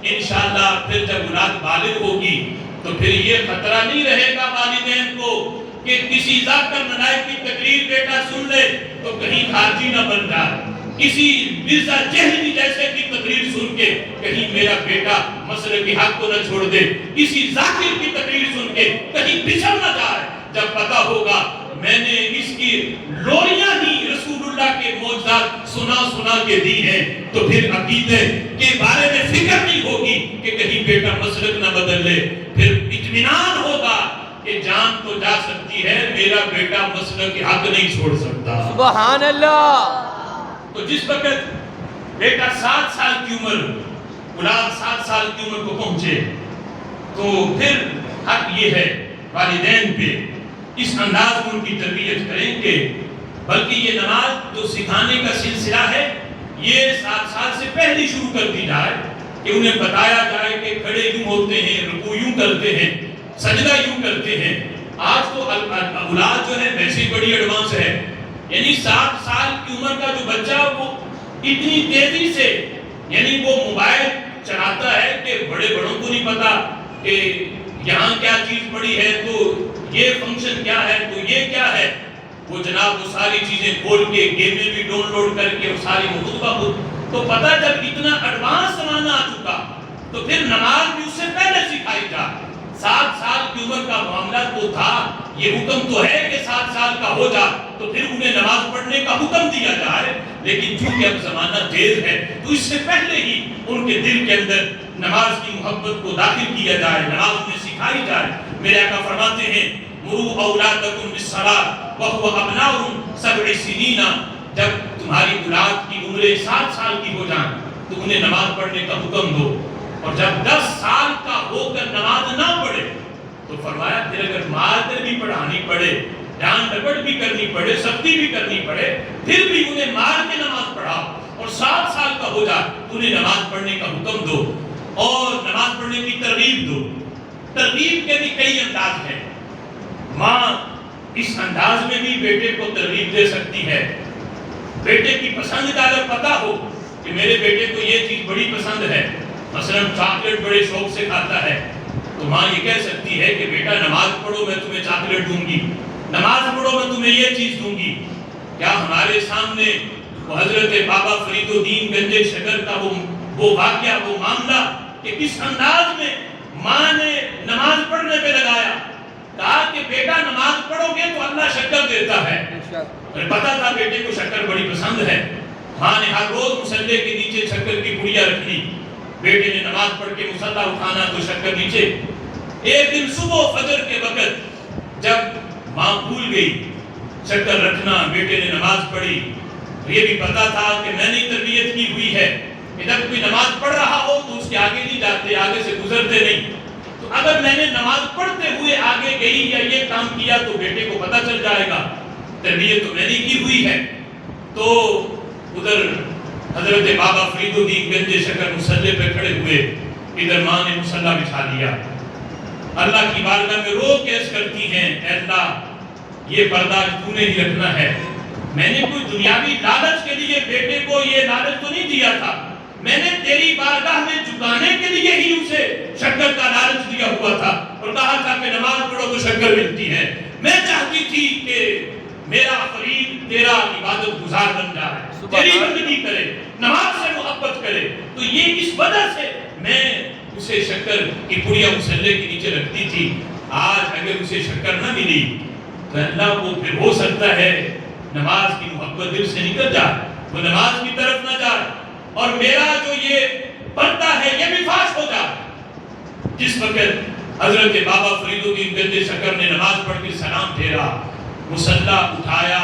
S1: انشاءاللہ پھر جب اولاد بالغ ہوگی تو پھر یہ خطرہ نہیں رہے گا والدین کو کہ کسی ذاکر نائب کی تقریر بیٹا سن لے تو کہیں خارجی نہ بن جائے, کسی مرزا جہلی جیسے کی تقریر سن کے کہیں میرا بیٹا مسلک کے حق کو نہ چھوڑ دے, کسی ذاکر کی تقریر سن کے کہیں بچھڑ نہ جائے. جب پتا ہوگا میں نے اس کی لوریاں ہی رسول اللہ کے معجزات سنا کے دی ہیں تو پھر عقیدے کے بارے میں فکر نہیں ہوگی کہ کہیں بیٹا مسلک نہ بدل لے. پھر اطمینان ہوگا کہ جان تو جا سکتی ہے, میرا بیٹا مسلک کے حق نہیں چھوڑ سکتا.
S2: سبحان اللہ.
S1: تو جس وقت بیٹا 7 سال کی عمر, اولاد 7 سال کی عمر کو پہنچے تو پھر حق یہ ہے والدین پہ اس انداز میں ان کی تربیت کریں کہ بلکہ یہ نماز جو سکھانے کا سلسلہ ہے یہ 7 سال سے پہلے شروع کر دی جائے کہ انہیں بتایا جائے کہ کھڑے یوں ہوتے ہیں, رکوع یوں کرتے ہیں, سجدہ یوں کرتے ہیں. آج تو اولاد جو ہے ویسے بڑی ایڈوانس ہے, یعنی 7 سال کی عمر کا جو بچہ وہ اتنی تیزی سے یعنی وہ موبائل چلاتا ہے کہ بڑے بڑوں کو نہیں پتا کہ یہاں کیا چیز پڑی ہے, تو یہ فنکشن کیا ہے, تو یہ کیا ہے. وہ جناب وہ ساری چیزیں کھول کے گیمیں بھی ڈاؤن لوڈ کر کے ساری خود بخود. تو پتہ جب اتنا ایڈوانس زمانہ آ چکا تو پھر نماز بھی اس سے پہلے سکھائی جائے. 7 سال کی عمر کا معاملہ تو تھا, یہ حکم تو ہے کہ 7 سال کا ہو جا تو پھر انہیں نماز پڑھنے کا حکم دیا جائے, لیکن چونکہ اب زمانہ تیز ہے تو اس سے پہلے ہی ان کے دل کے اندر نماز کی محبت کو داخل کیا جائے, نماز انہیں سکھائی جائے. میرے آقا فرماتے ہیں مروا اولادکم بالصلاۃ وهو ابناء 7 سنین, جب تمہاری اولاد کی عمریں 7 سال کی ہو جائیں تو انہیں نماز پڑھنے کا حکم دو. اور جب 10 سال کا ہو کر نماز نہ پڑھے تو فرمایا پھر اگر مار کر بھی پڑھانی پڑے, ڈانٹ ڈپٹ بھی کرنی پڑے, سختی بھی کرنی پڑے, پھر بھی انہیں مار کے نماز پڑھاؤ. اور 7 سال کا ہو جائے تو انہیں نماز پڑھنے کا حکم دو اور نماز پڑھنے کی ترغیب دو. ترغیب کے بھی کئی انداز ہیں. ماں اس انداز میں بھی بیٹے کو ترغیب دے سکتی ہے. بیٹے کی پسند کا اگر پتا ہو کہ میرے بیٹے کو یہ چیز بڑی پسند ہے, مثلا چاکلیٹ بڑے شوق سے کھاتا ہے, تو ماں یہ کہہ سکتی ہے کہ بیٹا نماز پڑھو میں تمہیں چاکلیٹ دوں گی, نماز پڑھو میں تمہیں یہ چیز دوں گی. کیا ہمارے سامنے وہ حضرت بابا فرید الدین گنج شکر کا وہ واقعہ, وہ معاملہ کہ کس انداز میں ماں نے نماز پڑھنے پہ لگایا, کہا کہ بیٹا نماز پڑھو گے تو اللہ شکر دیتا ہے. اور پتا تھا بیٹے کو شکر بڑی پسند ہے. ماں نے ہر روز مصلے کے نیچے شکر کی پڑیا رکھی, بیٹے نے نماز پڑھ کے مصلا اٹھانا تو شکر نیچے. ایک دن صبح فجر کے وقت جب ماں بھول گئی شکر رکھنا, بیٹے نے نماز پڑھی, یہ بھی پتا تھا کہ میں نے تربیت کی ہوئی ہے کہ جب کوئی نماز پڑھ رہا ہو تو اس کے آگے نہیں جاتے, آگے سے گزرتے نہیں. تو اگر میں نے نماز پڑھتے ہوئے آگے گئی یا یہ کام کیا تو بیٹے کو پتا چل جائے گا, تربیت تو میں نے کی ہوئی ہے. تو ادھر حضرت بابا فرید الدین گنج شکر مصلے پہ کھڑے ہوئے, ادھر ماں نے مصلا بچھا دیا. اللہ کی بارگاہ میں رو کے عرض کرتی ہیں, اے اللہ یہ پردہ تو نے ہی رکھنا ہے, میں نے کوئی دنیاوی لالچ کے لیے بیٹے کو یہ لالچ تو نہیں دیا تھا, میں نے تیری بارگاہ میں جھکانے کے لیے ہی اسے شکر کا لالچ دیا ہوا تھا اور کہا تھا کہ نماز پڑھو تو شکر ملتی ہے. میں چاہتی تھی کہ میرا فرید تیرا عبادت گزار بن جائے, تیری بندگی کرے, نماز سے محبت کرے. تو یہ اس وجہ سے میں اسے شکر کی پڑیا مصلے کے نیچے رکھتی تھی. آج اگر اسے شکر نہ ملی تو اللہ کو پھر ہو سکتا ہے نماز کی محبت دل سے نکل جائے, وہ نماز کی طرف نہ جائے, اور میرا جو یہ پردہ ہے یہ بھی فاش ہو جائے. جس وقت حضرت بابا فرید الدین گنج شکر نے نماز پڑھ کے سلام پھیرا، مصلی اٹھایا،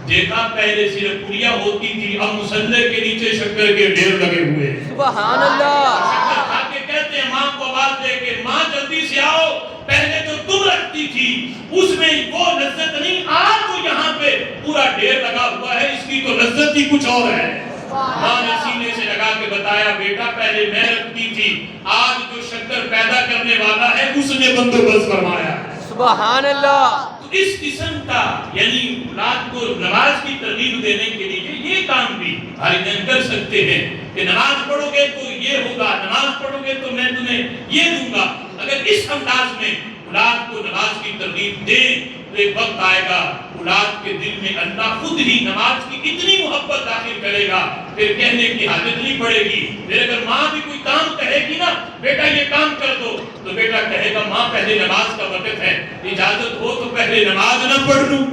S1: دیکھا پہلے صرف پڑیا ہوتی تھی، اب مصلی کے نیچے شکر کے ڈھیر لگے ہوئے ہیں۔
S2: سبحان اللہ۔
S1: شکر کھا کے کہتے ہیں ماں کو آواز دے کے ماں جلدی سے آؤ، پہلے جو تم رکھتی تھی اس میں وہ لذت نہیں، آج تو یہاں پہ پورا ڈھیر لگا ہوا ہے، اس کی تو لذت ہی کچھ اور ہے۔ ماں نے سینے سے لگا کے بتایا بیٹا پہلے میں رکھتی تھی، آج جو شکر پیدا کرنے والا ہے اس نے بندوبست فرمایا۔
S2: سبحان اللہ۔
S1: تو اس قسم کا یعنی اولاد کو نماز کی ترغیب دینے کے لیے یہ کام بھی والدین کر سکتے ہیں کہ نماز پڑھو گے تو یہ ہوگا، نماز پڑھو گے تو میں تمہیں یہ دوں گا۔ اگر اس انداز میں اولاد کو نماز کی ترغیب دیں تو ایک وقت آئے گا اولاد کے دل میں اللہ خود ہی نماز کی اتنی محبت داخل کرے گا پھر کہنے کی حاجت نہیں پڑے گی۔ پھر اگر ماں بھی کوئی کام کہے گی نا بیٹا یہ کام کر دو تو بیٹا کہے گا ماں پہلے نماز کا وقت ہے، اجازت ہو تو پہلے نماز نہ پڑھ لوں۔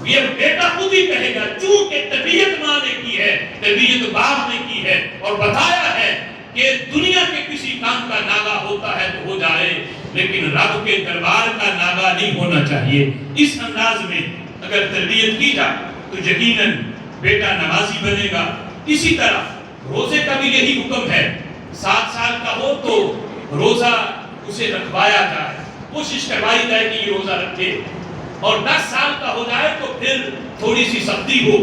S1: یہ بیٹا خود ہی کہے گا چونکہ تربیت ماں نے کی ہے، تربیت باپ نے کی ہے اور بتایا ہے کہ دنیا کے کسی کام کا ناغہ ہوتا ہے تو ہو جائے لیکن رب کے دربار کا ناغہ نہیں ہونا چاہیے۔ اس انداز میں اگر تربیت کی جائے تو یقیناً بیٹا نمازی بنے گا۔ اسی طرح روزے کا بھی یہی حکم ہے، 7 سال کا ہو تو روزہ اسے رکھوایا جائے، کوشش کروائی جائے کہ یہ روزہ رکھے، اور 10 سال کا ہو جائے تو پھر تھوڑی سی سختی ہو،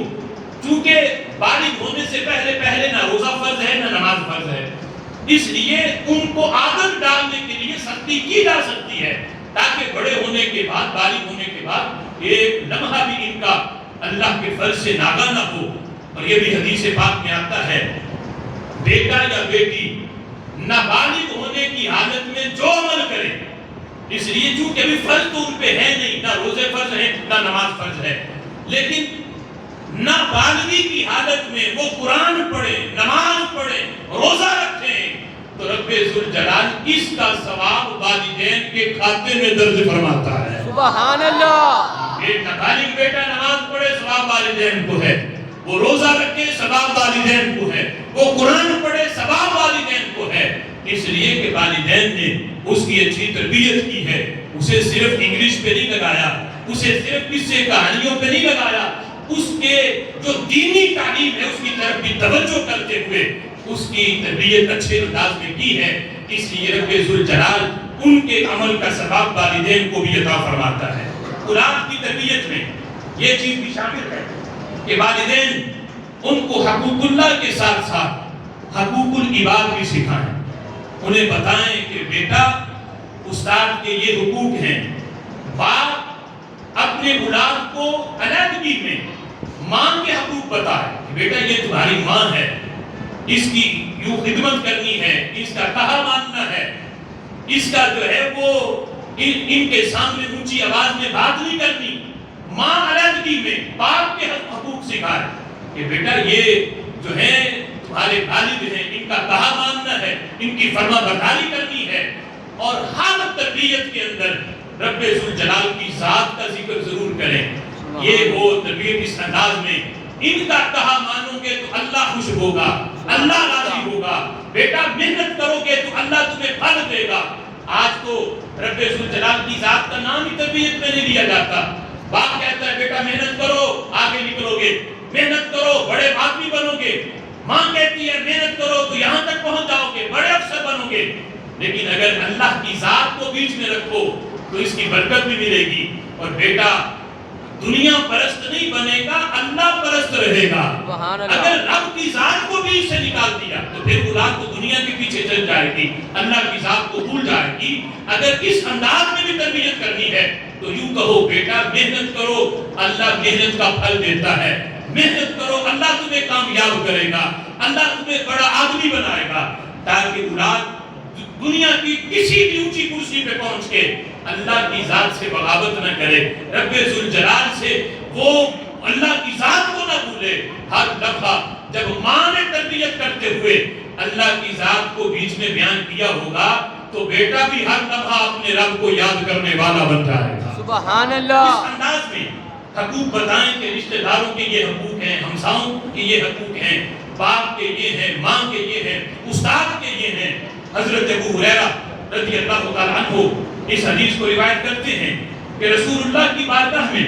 S1: چونکہ بالغ ہونے سے پہلے نہ روزہ فرض ہے نہ نماز فرض ہے، اس لیے ان کو عادت ڈالنے کے لیے سختی کی جا سکتی ہے تاکہ بڑے ہونے کے بعد بالغ ہونے کے بعد ایک لمحہ بھی ان کا اللہ کے فرض سے ناغہ نہ ہو۔ اور یہ بھی حدیث پاک میں آتا ہے بیٹا یا بیٹی نابالغ ہونے کی حالت میں جو عمل کرے، اس لیے چونکہ ابھی فرض تو ان پہ ہے نہیں، نہ روزے فرض ہیں نہ نماز فرض ہے، لیکن نابالغی کی حالت میں وہ قرآن پڑھے، نماز پڑھے، روزہ رکھیں تو رب ذوالجلال اس کا ثواب والدین کے کھاتے میں درج فرماتا ہے۔
S2: سبحان اللہ۔
S1: ایک نابالغ بیٹا نماز پڑھے ثواب والدین کو ہے، وہ روزہ رکھے ثواب والدین کو ہے، وہ قرآن پڑھے ثواب والدین کو ہے، اس لیے کہ والدین نے اس کی اچھی تربیت کی ہے، اسے صرف انگلش پہ نہیں لگایا، اسے صرف قصے کہانیوں پہ نہیں لگایا، اس کے جو دینی تعلیم ہے اس کی طرف بھی توجہ کرتے ہوئے اس کی تربیت اچھے انداز میں کی ہے۔ اس لیے رب ذوالجلال ان کے عمل کا ثواب والدین کو بھی عطا فرماتا ہے۔ اولاد کی تربیت میں یہ چیز بھی شامل ہے کہ والدین ان کو حقوق اللہ کے ساتھ ساتھ حقوق العباد بھی سکھائیں، انہیں بتائیں کہ بیٹا استاد کے یہ حقوق ہیں، باپ اپنے اولاد کو علیحدگی میں ماں کے حقوق بتائے کہ بیٹا یہ تمہاری ماں ہے، اس کی یوں خدمت کرنی ہے، اس کا کہا ماننا ہے، اس کا جو ہے وہ ان کے سامنے اونچی آواز میں بات نہیں کرنی۔ ماں علیحدگی میں باپ کے حقوق سکھائے کہ بیٹا یہ جو ہے تمہارے والد ہیں، ان کا کہا ماننا ہے، ان کی فرما برداری کرنی ہے، اور ہر تربیت کے اندر رب ذوالجلال کی ذات کا ذکر ضرور کریں۔ یہ ہو تربیت اس انداز میں، ان کا کہا مانو گے تو اللہ خوش ہوگا، اللہ راضی ہوگا، بیٹا محنت کرو گے تو اللہ تمہیں پھل دے گا۔ آج تو رب ذوالجلال کی ذات کا نام ہی تربیت میں نہیں لیا جاتا۔ باپ کہتا ہے بیٹا محنت کرو آگے نکلو گے، محنت کرو بڑے آدمی بنو گے، ماں کہتی ہے محنت کرو تو یہاں تک پہنچ جاؤ گے، بڑے افسر بنو گے۔ لیکن اگر اللہ کی ذات کو بیچ میں رکھو تو اس کی برکت بھی ملے گی، اور بیٹا دنیا پرست نہیں بنے گا، اللہ پرست رہے گا۔ اگر رب کی ذات کو بھی سے نکال دیا تو پھر اولاد کو دنیا کے پیچھے چل جائے گی، اللہ کی ذات کو بھول جائے گی۔ اگر اس انداز میں بھی تربیت کرنی ہے تو یوں کہو بیٹا محنت کرو، اللہ محنت کا پھل دیتا ہے، محنت کرو اللہ تمہیں کامیاب کرے گا، اللہ تمہیں بڑا آدمی بنائے گا، تاکہ اولاد دنیا کی کسی بھی اونچی کرسی پہ پہنچ کے اللہ کی ذات سے بغاوت نہ کرے، رب ذوالجلال سے وہ اللہ کی ذات کو نہ بھولے۔ ہر دفعہ جب ماں نے تربیت کرتے ہوئے اللہ کی ذات کو بیچ میں بیان کیا ہوگا تو بیٹا بھی ہر دفعہ اپنے رب کو یاد کرنے والا بن جائے گا۔
S2: سبحان اللہ۔
S1: اس انداز میں حقوق بتائیں کہ رشتہ داروں کے یہ حقوق ہیں، ہمساؤں کے یہ حقوق ہیں، باپ کے یہ ہیں، ماں کے یہ ہیں، استاد کے یہ ہیں۔ حضرت ابو ہریرہ رضی اللہ تعالیٰ عنہ اس حدیث کو روایت کرتے ہیں کہ رسول اللہ کی بارگاہ میں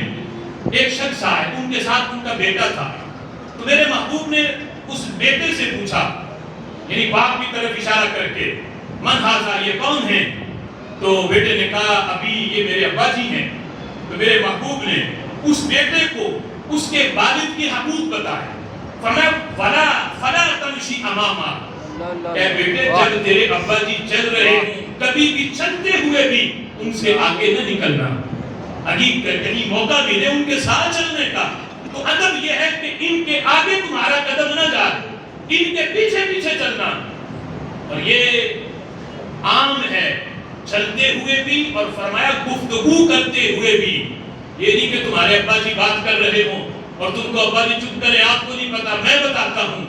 S1: ایک شخص آئے، ان کے ساتھ ان کا بیٹا تھا. تو میرے محبوب نے اس بیٹے سے پوچھا، یعنی باپ کی طرف اشارہ کر کے، من ھذا، یہ کون ہے؟ تو بیٹے نے کہا ابھی یہ میرے ابا جی ہیں. تو میرے محبوب نے اس بیٹے کو اس کے والد کی حقوق بتائے. فرمایا ولا فلا تمشی اماما، اے بیٹے جب تیرے ابا جی چل رہے ہوں کبھی بھی چلتے ہوئے بھی ان سے آگے نہ نکلنا، اگر کہیں موقع ملے ان کے ساتھ چلنے کا تو ادب یہ ہے کہ ان کے آگے تمہارا قدم نہ جائے، ان کے پیچھے پیچھے چلنا. اور یہ عام ہے چلتے ہوئے بھی، اور فرمایا گفتگو کرتے ہوئے بھی. یہ نہیں کہ تمہارے ابا جی بات کر رہے ہوں اور تم کو ابا جی چپ کرے، آپ کو نہیں پتا، میں بتاتا ہوں.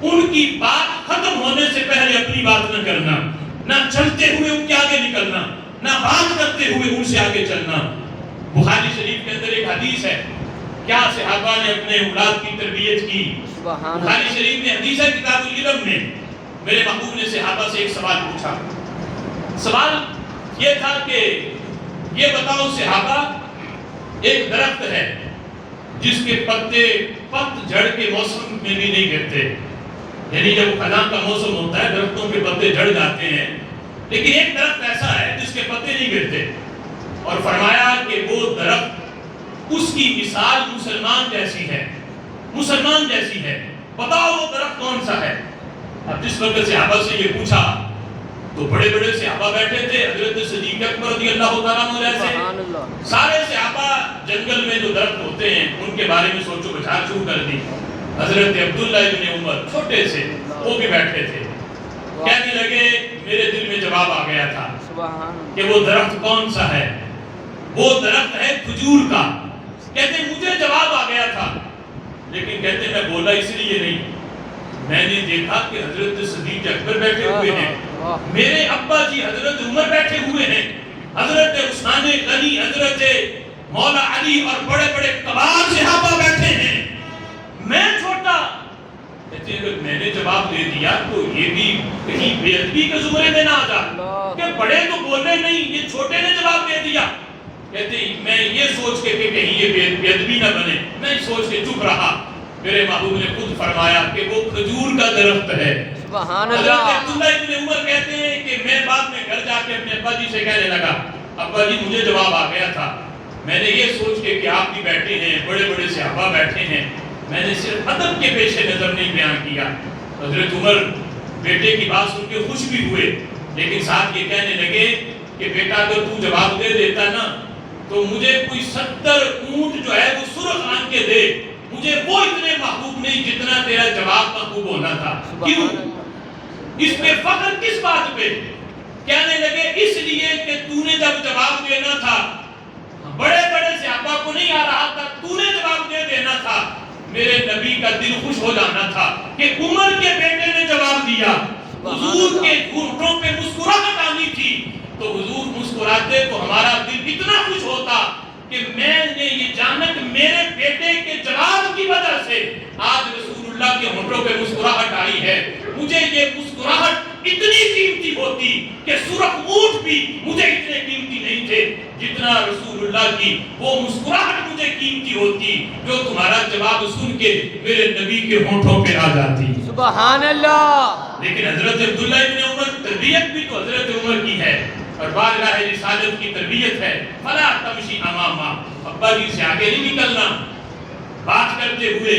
S1: ان کی بات ختم ہونے سے پہلے اپنی بات نہ کرنا، نہ چلتے ہوئے ان کے آگے نکلنا، نہ بات کرتے ہوئے ان سے آگے چلنا. بخاری شریف کے اندر ایک حدیث ہے، کیا صحابہ نے اپنے اولاد کی تربیت کی. بخاری شریف میں حدیث ہے کتاب العلم میں، میرے محبوب نے صحابہ سے ایک سوال پوچھا. سوال یہ تھا کہ یہ بتاؤ صحابہ، ایک درخت ہے جس کے پتے پت جھڑ کے موسم میں بھی نہیں گرتے، یعنی جب خزاں کا موسم ہوتا ہے درختوں کے پتے جھڑ جاتے ہیں، لیکن ایک درخت ایسا ہے جس کے پتے نہیں گرتے. اور فرمایا کہ وہ درخت، اس کی مثال مسلمان جیسی ہے، مسلمان جیسی ہے. بتاؤ وہ درخت کون سا ہے؟ اب جس وقت صحابہ سے یہ پوچھا تو بڑے بڑے صحابہ بیٹھے تھے، حضرت صدیق اکبر رضی اللہ تعالیٰ عنہ جیسے سارے صحابہ جنگل میں جو درخت ہوتے ہیں ان کے بارے میں سوچو بچار شروع کر دی. حضرت عبداللہ ابن عمر چھوٹے سے وہ بھی بیٹھے تھے، کہنے لگے میرے دل میں جواب آ گیا تھا کہ وہ درخت کون سا ہے. وہ درخت ہے کھجور کا. کہتے مجھے جواب آ گیا تھا، لیکن کہتے میں بولا اس لیے نہیں، میں نے دیکھا کہ حضرت صدیق اکبر بیٹھے ہوئے ہیں، میرے ابا جی حضرت عمر بیٹھے ہوئے ہیں، حضرت عثمان غنی، حضرت مولا علی اور بڑے بڑے کبار صحابہ بیٹھے ہیں، میں چھوٹا. کہتے اگر میں نے جواب دے دیا تو یہ بھی کہیں بے ادبی کے زمرے میں نہ آ جا کہ بڑے تو بولے نہیں، یہ چھوٹے نے جواب دے دیا. کہتے میں یہ سوچ کے کہ کہیں یہ بے ادبی نہ بنے، میں سوچ کے چپ رہا. میرے محبوب نے خود فرمایا کہ وہ کھجور کا درخت ہے.
S2: سبحان
S1: حضرت
S2: اللہ.
S1: عبداللہ ابن عمر کہتے ہیں کہ میں بعد میں گھر جا کے اپنے ابا جی سے کہنے لگا، ابا جی مجھے جواب آ گیا تھا، میں نے یہ سوچ کے کہ آپ بھی بیٹھے ہیں، بڑے بڑے صحابہ بیٹھے ہیں، میں نے صرف ادب کے پیش نظر نہیں بیان کیا. حضرت عمر بیٹے کی بات سن کے خوش بھی ہوئے، لیکن ساتھ یہ کہنے لگے کہ بیٹا اگر تو جواب دے دیتا نا تو مجھے کوئی 70 اونٹ جو ہے وہ سرخ آن کے دے، مجھے وہ اتنے محبوب نہیں جتنا تیرا جواب محبوب ہونا تھا. کیوں؟ اس پہ فخر کس بات پہ؟ کہنے لگے اس لیے کہ تو نے جب جواب دینا تھا بڑے بڑے صحابہ کو نہیں آ رہا تھا، تو نے جواب دے دینا تھا، میرے نبی کا دل خوش ہو جانا تھا کہ عمر کے بیٹے نے جواب دیا. حضور کے ہونٹوں پہ مسکراہٹ آنی تھی تو حضور مسکراتے تو ہمارا دل اتنا خوش ہوتا کہ میں نے یہ جانا کہ میرے بیٹے کے جواب کی وجہ سے آج رسول اللہ کے ہونٹوں پہ مسکراہٹ آئی ہے. مجھے یہ مسکراہٹ اتنی قیمتی ہوتی کہ سرخ اونٹ بھی مجھے اتنے قیمتی نہیں تھے جتنا رسول اللہ کی وہ مسکراہٹ مجھے قیمتی ہوتی جو تمہارا جواب سن کے میرے نبی کے ہونٹوں پہ آ جاتی.
S2: سبحان اللہ.
S1: لیکن حضرت عبداللہ ابن عمر تربیت بھی تو حضرت عمر کی ہے اور بارگاہ رسالت کی تربیت ہے. فلا تمشی اماما، ابا جی سے آگے نہیں نکلنا. بات کرتے ہوئے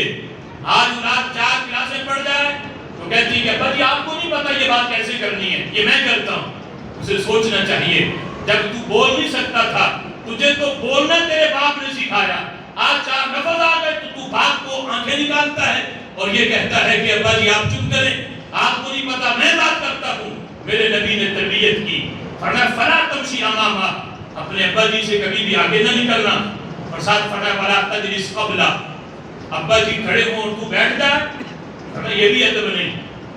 S1: آج رات 4 کلاسیں پڑھ جائے تو کہتی ہے کہ ابا جی آپ کو نہیں پتا یہ بات کیسے کرنی ہے، یہ میں کرتا ہوں. اسے سوچنا چاہیے جب تو بول نہیں سکتا تھا تجھے تو بولنا تیرے باپ نے سکھایا، آج 4 لفظ آ گئے تو باپ کو آنکھیں نکالتا ہے اور یہ کہتا ہے کہ ابا جی آپ چپ کریں، آپ کو نہیں پتا میں بات کرتا ہوں. میرے نبی نے تربیت کی، فرمایا فلا تمشی اماما، اپنے ابا جی سے کبھی بھی آگے نہ نکلنا. اور ساتھ فرمایا ولا تجلس قبلہ، ابا جی کھڑے ہوں اور تو بیٹھ جائے، فرمایا یہ بھی ادب نہیں،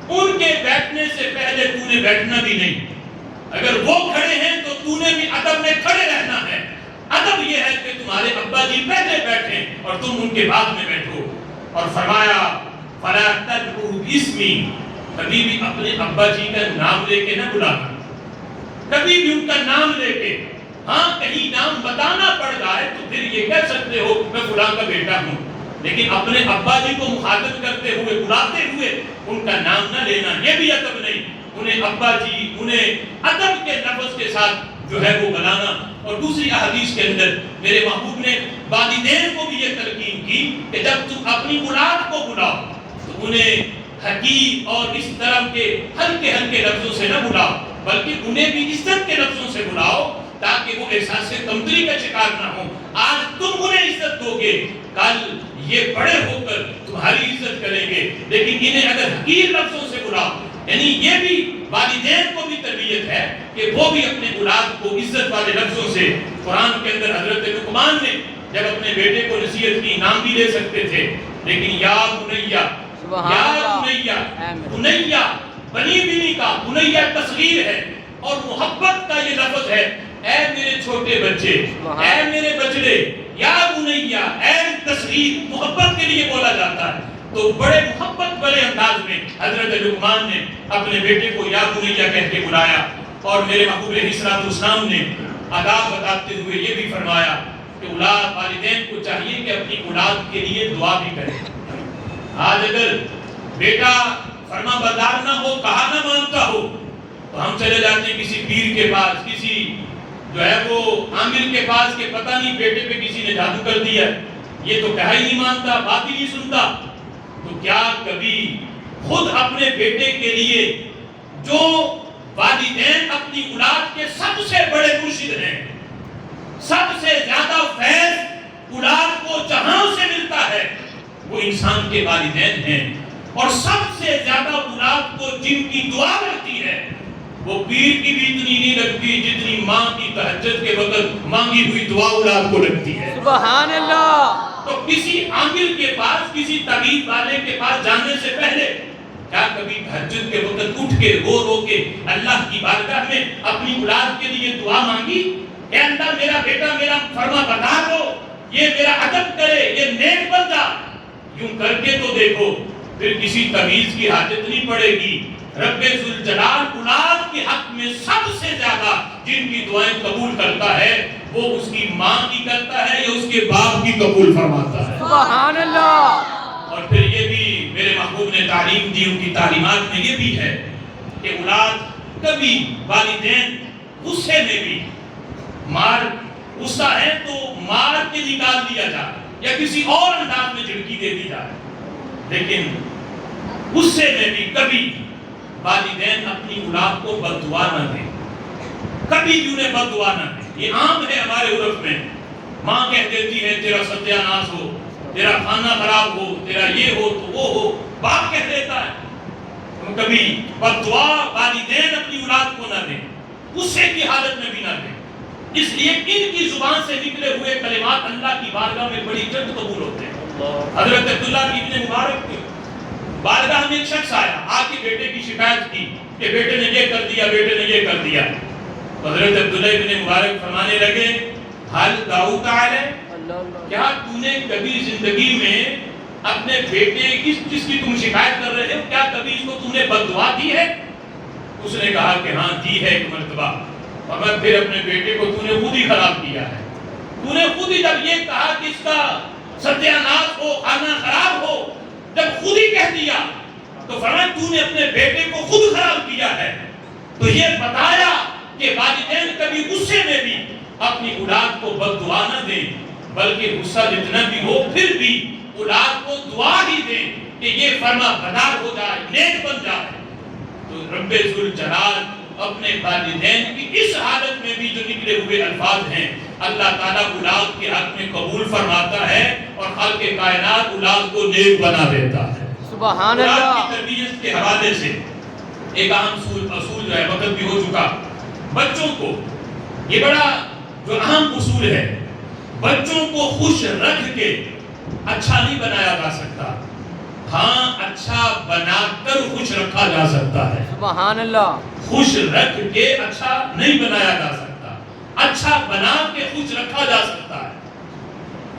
S1: ان کے بیٹھنے سے پہلے تو نے بیٹھنا بھی نہیں. اگر وہ کھڑے ہیں تو تو نے بھی ادب میں کھڑے رہنا ہے. ادب یہ ہے کہ تمہارے ابا جی پہلے بیٹھیں اور تم ان کے بعد میں بیٹھو. اور فرمایا فلا تدعو باسمی، کبھی بھی اپنے ابا جی کا نام لے کے نہ بلانا. کبھی بھی ان کا نام لے کے ہاں کہیں نام بتانا پڑ جائے تو پھر یہ کہہ سکتے ہو میں فلاں کا بیٹا ہوں، لیکن اپنے ابا جی کو مخاطب کرتے ہوئے بلاتے ہوئے ان کا نام نہ لینا یہ بھی ادب نہیں، انہیں ابا جی انہیں ادب کے لفظ کے ساتھ جو ہے وہ بلانا۔ اور دوسری احادیث کے اندر میرے محبوب نے والدین کو بھی یہ تلقین کی کہ جب تم اپنی اولاد کو بلاؤ تو انہیں حقیر اور اس طرح کے ہلکے ہلکے لفظوں سے نہ بلاؤ، بلکہ انہیں بھی عزت کے لفظوں سے بلاؤ تاکہ وہ احساس کمتری کا شکار نہ ہو۔ آج تم انہیں عزت دو گے، کل یہ بڑے ہو کر تمہاری عزت کریں گے، لیکن انہیں اگر حقیر لفظوں سے بلاؤ، یعنی یہ بھی والدین کو بھی تربیت ہے کہ وہ بھی اپنے اولاد کو عزت والے لفظوں سے۔ قرآن کے اندر حضرت لقمان نے جب اپنے بیٹے کو نصیحت کی، نام بھی لے سکتے تھے لیکن یا بنیا، یا بنیا، بنیا بنی بنی کا بنیا تصغیر ہے اور محبت کا یہ لفظ ہے، اے میرے چھوٹے بچے، اے میرے بچڑے، یا بنیا، اے تصغیر، محبت کے لیے بولا جاتا ہے۔ تو بڑے محبت بڑے انداز میں حضرت لقمان نے اپنے بیٹے کو یا بنیا کہہ کے بلایا، اور میرے محبوب علیہ السلام نے آداب بتاتے ہوئے یہ بھی فرمایا کہ اولاد والدین کو چاہیے کہ اپنی اولاد کے لیے دعا بھی کرے۔ آج اگر بیٹا فرما بردار نہ ہو، کہا نہ مانتا ہو، تو ہم چلے جاتے ہیں کسی پیر کے پاس، کسی جو ہے وہ عامل کے پاس کہ پتہ نہیں بیٹے پہ کسی نے جادو کر دیا، یہ تو کہا ہی نہیں مانتا، بات ہی نہیں سنتا۔ تو کیا کبھی خود اپنے بیٹے کے لیے جو والدین اپنی اولاد کے سب سے بڑے مرشد ہیں، سب سے زیادہ فیض اولاد کو جہاں سے ملتا ہے وہ انسان کے والدین ہیں، اور سب سے زیادہ اولاد کو جن کی دعا لگتی ہے وہ پیر کی بھی اتنی نہیں لگتی جتنی ماں کی تہجد کے وقت مانگی ہوئی دعا اولاد کو لگتی ہے۔
S2: سبحان اللہ۔
S1: تو کسی عامل کے پاس، کسی طبیب والے کے پاس جانے سے پہلے کیا کبھی تہجد کے وقت اٹھ کے رو رو کے اللہ کی بارگاہ میں اپنی اولاد کے لیے دعا مانگی کہ اللہ میرا بیٹا میرا فرما بردار ہو، یہ میرا ادب کرے، یہ نیک بن جا؟ یوں کر کے تو دیکھو، پھر کسی تمیز کی حاجت نہیں پڑے گی۔ رب ذوالجلال اولاد کے حق میں سب سے زیادہ جن کی دعائیں قبول کرتا ہے وہ اس کی ماں کی کرتا ہے یا اس کے باپ کی قبول فرماتا ہے۔
S2: سبحان اللہ۔
S1: اور پھر یہ بھی میرے محبوب نے تعلیم دی، ان کی تعلیمات میں یہ بھی ہے کہ اولاد کبھی والدین غصے میں بھی مار، غصہ ہے تو مار کے نکال دیا جائے یا کسی اور انداز میں جھڑکی دے دی جائے، لیکن غصے میں بھی کبھی والدین اپنی اولاد کو بد دعا نہ دیں، کبھی بھی انہیں بد دعا نہ دیں۔ یہ عام ہے ہمارے عرف میں، ماں کہہ دیتی ہے تیرا ستیہ ناس ہو، تیرا کھانا خراب ہو، تیرا یہ ہو تو وہ ہو، باپ کہہ دیتا ہے۔ کبھی بد دعا والدین اپنی اولاد کو نہ دیں، غصے کی حالت میں بھی نہ دیں، اس لیے ان کی زبان سے نکلے ہوئے کلمات اللہ کی بارگاہ میں بڑی جلد قبول ہوتے ہیں۔ حضرت عبداللہ ابن مبارک کی بارگاہ میں ایک شخص آیا، آ کے بیٹے کی شکایت کی کہ بیٹے نے یہ کر دیا، بیٹے نے یہ کر دیا۔ حضرت عبداللہ ابن مبارک فرمانے لگے حل دعوت علیہ، کیا تو نے کبھی زندگی میں اپنے بیٹے جس کی تم شکایت کر رہے ہو کیا کبھی اس کو تم نے بد دعا دی ہے؟ اس نے کہا کہ ہاں دی ہے ایک مرتبہ، مگر پھر اپنے بیٹے کو تو نے خود ہی خراب کیا ہے۔ تو نے خود ہی جب یہ کہا کہ اس کا ستیہ ناس ہو، کھانا خراب ہو، جب خود ہی کہہ دیا تو فرمایا تو نے اپنے بیٹے کو خود خراب کیا ہے۔ تو یہ بتایا کہ والدین کبھی غصے میں بھی اپنی اولاد کو بد دعا نہ دیں، بلکہ غصہ جتنا بھی ہو پھر بھی اولاد کو دعا ہی دیں کہ یہ فرما بردار ہو جائے، نیک بن جائے۔ تو رب ذوالجلال اپنے والدین کی اس حالت میں بھی جو نکلے ہوئے الفاظ ہیں اللہ تعالیٰ اولاد کے حق میں قبول فرماتا ہے اور خالق کائنات اولاد کو نیک بنا دیتا ہے۔
S2: سبحان
S1: اولاد
S2: اللہ۔
S1: کی تربیت کے حوالے سے ایک عام اصول جو ہے وقت بھی ہو چکا، بچوں کو یہ بڑا جو اہم اصول ہے، بچوں کو خوش رکھ کے اچھا نہیں بنایا جا سکتا، ہاں اچھا بنا کر خوش رکھا جا سکتا ہے۔
S2: سبحان اللہ۔
S1: خوش رکھ کے اچھا نہیں بنایا جا سکتا، اچھا بنا کے خوش رکھا جا سکتا ہے۔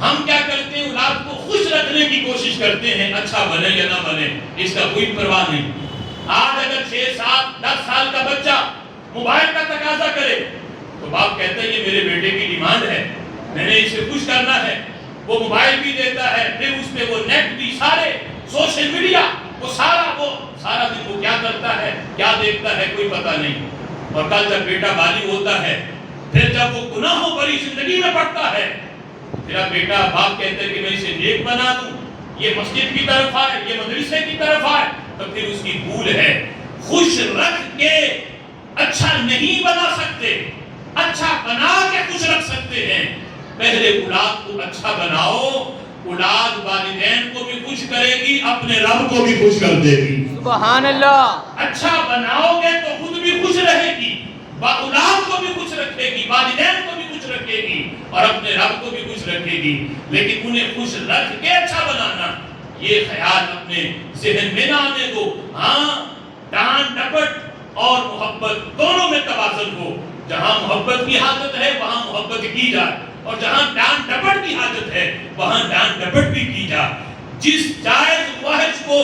S1: ہم کیا کرتے ہیں، اولاد کو خوش رکھنے کی کوشش کرتے ہیں، اچھا بنے یا نہ بنے اس کا کوئی پرواہ نہیں۔ آج اگر 6 7 10 سال کا بچہ
S3: موبائل کا تقاضا کرے تو باپ کہتا ہے یہ میرے بیٹے کی ڈیمانڈ ہے، میں نے اسے خوش کرنا ہے، وہ موبائل بھی دیتا ہے، پھر اس پہ وہ نیٹ بھی، سارے سوشل میڈیا، وہ سارا دن وہ کیا کرتا ہے، کیا دیکھتا ہے، کوئی پتہ نہیں۔ اور کل جب بیٹا بالغ ہوتا ہے، پھر جب وہ گناہوں بھری زندگی میں پڑتا ہے، میرا بیٹا، باپ کہتے ہیں کہ میں اسے نیک بنا دوں، یہ مسجد کی طرف آئے، یہ مدرسے کی طرف آئے، تو پھر اس کی بھول ہے۔ خوش رکھ کے اچھا نہیں بنا سکتے، اچھا بنا کے خوش رکھ سکتے ہیں۔ پہلے اولاد کو اچھا بناؤ، اولاد والدین کو بھی خوش کرے گی، اپنے رب کو بھی خوش کر دے گی۔
S2: سبحان اللہ۔
S3: اچھا بناؤ گے تو خود بھی خوش رہے گی، اولاد کو بھی خوش رکھے گی، والدین کو بھی خوش رکھے گی، اور اپنے رب کو بھی خوش رکھے گی۔ لیکن انہیں خوش رکھ کے اچھا بنانا، یہ خیال اپنے ذہن میں نہ آنے دو۔ ہاں، ڈانٹ ڈپٹ اور محبت دونوں میں توازن ہو۔ جہاں محبت کی حاجت ہے وہاں محبت کی جائے، اور جہاں ڈانٹ ڈپٹ کی حاجت ہے وہاں ڈانٹ ڈپٹ بھی کی جائے۔ جس جائز خواہش کو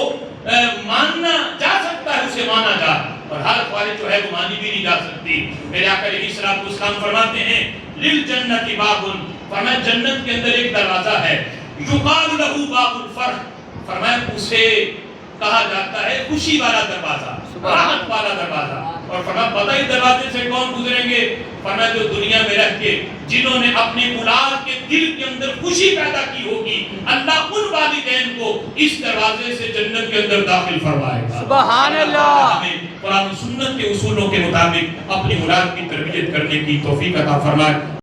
S3: ماننا جا سکتا ہے اسے مانا جائے، اور ہر خواہش جو ہے وہ مانی بھی نہیں جا سکتی۔ میرے آقا علیہ الصلوۃ والسلام فرماتے ہیں للجنت باب، فرمایا جنت کے اندر ایک دروازہ ہے، یقال له باب الفرح، فرمایا اسے کہا جاتا ہے خوشی والا دروازہ، راحت والا دروازہ۔ اور فرمایا پتہ ہی دروازے سے کون گزریں گے؟ فرمایا جو دنیا میں رہ کے جنہوں نے اپنی اولاد کے دل کے اندر خوشی پیدا کی ہوگی، اللہ ان والدین کو اس دروازے سے جنت کے اندر داخل فرمائے گا۔
S2: سبحان اللہ۔
S3: ہمیں قرآن و سنت کے اصولوں کے مطابق اپنی اولاد کی تربیت کرنے کی توفیق عطا فرمائے۔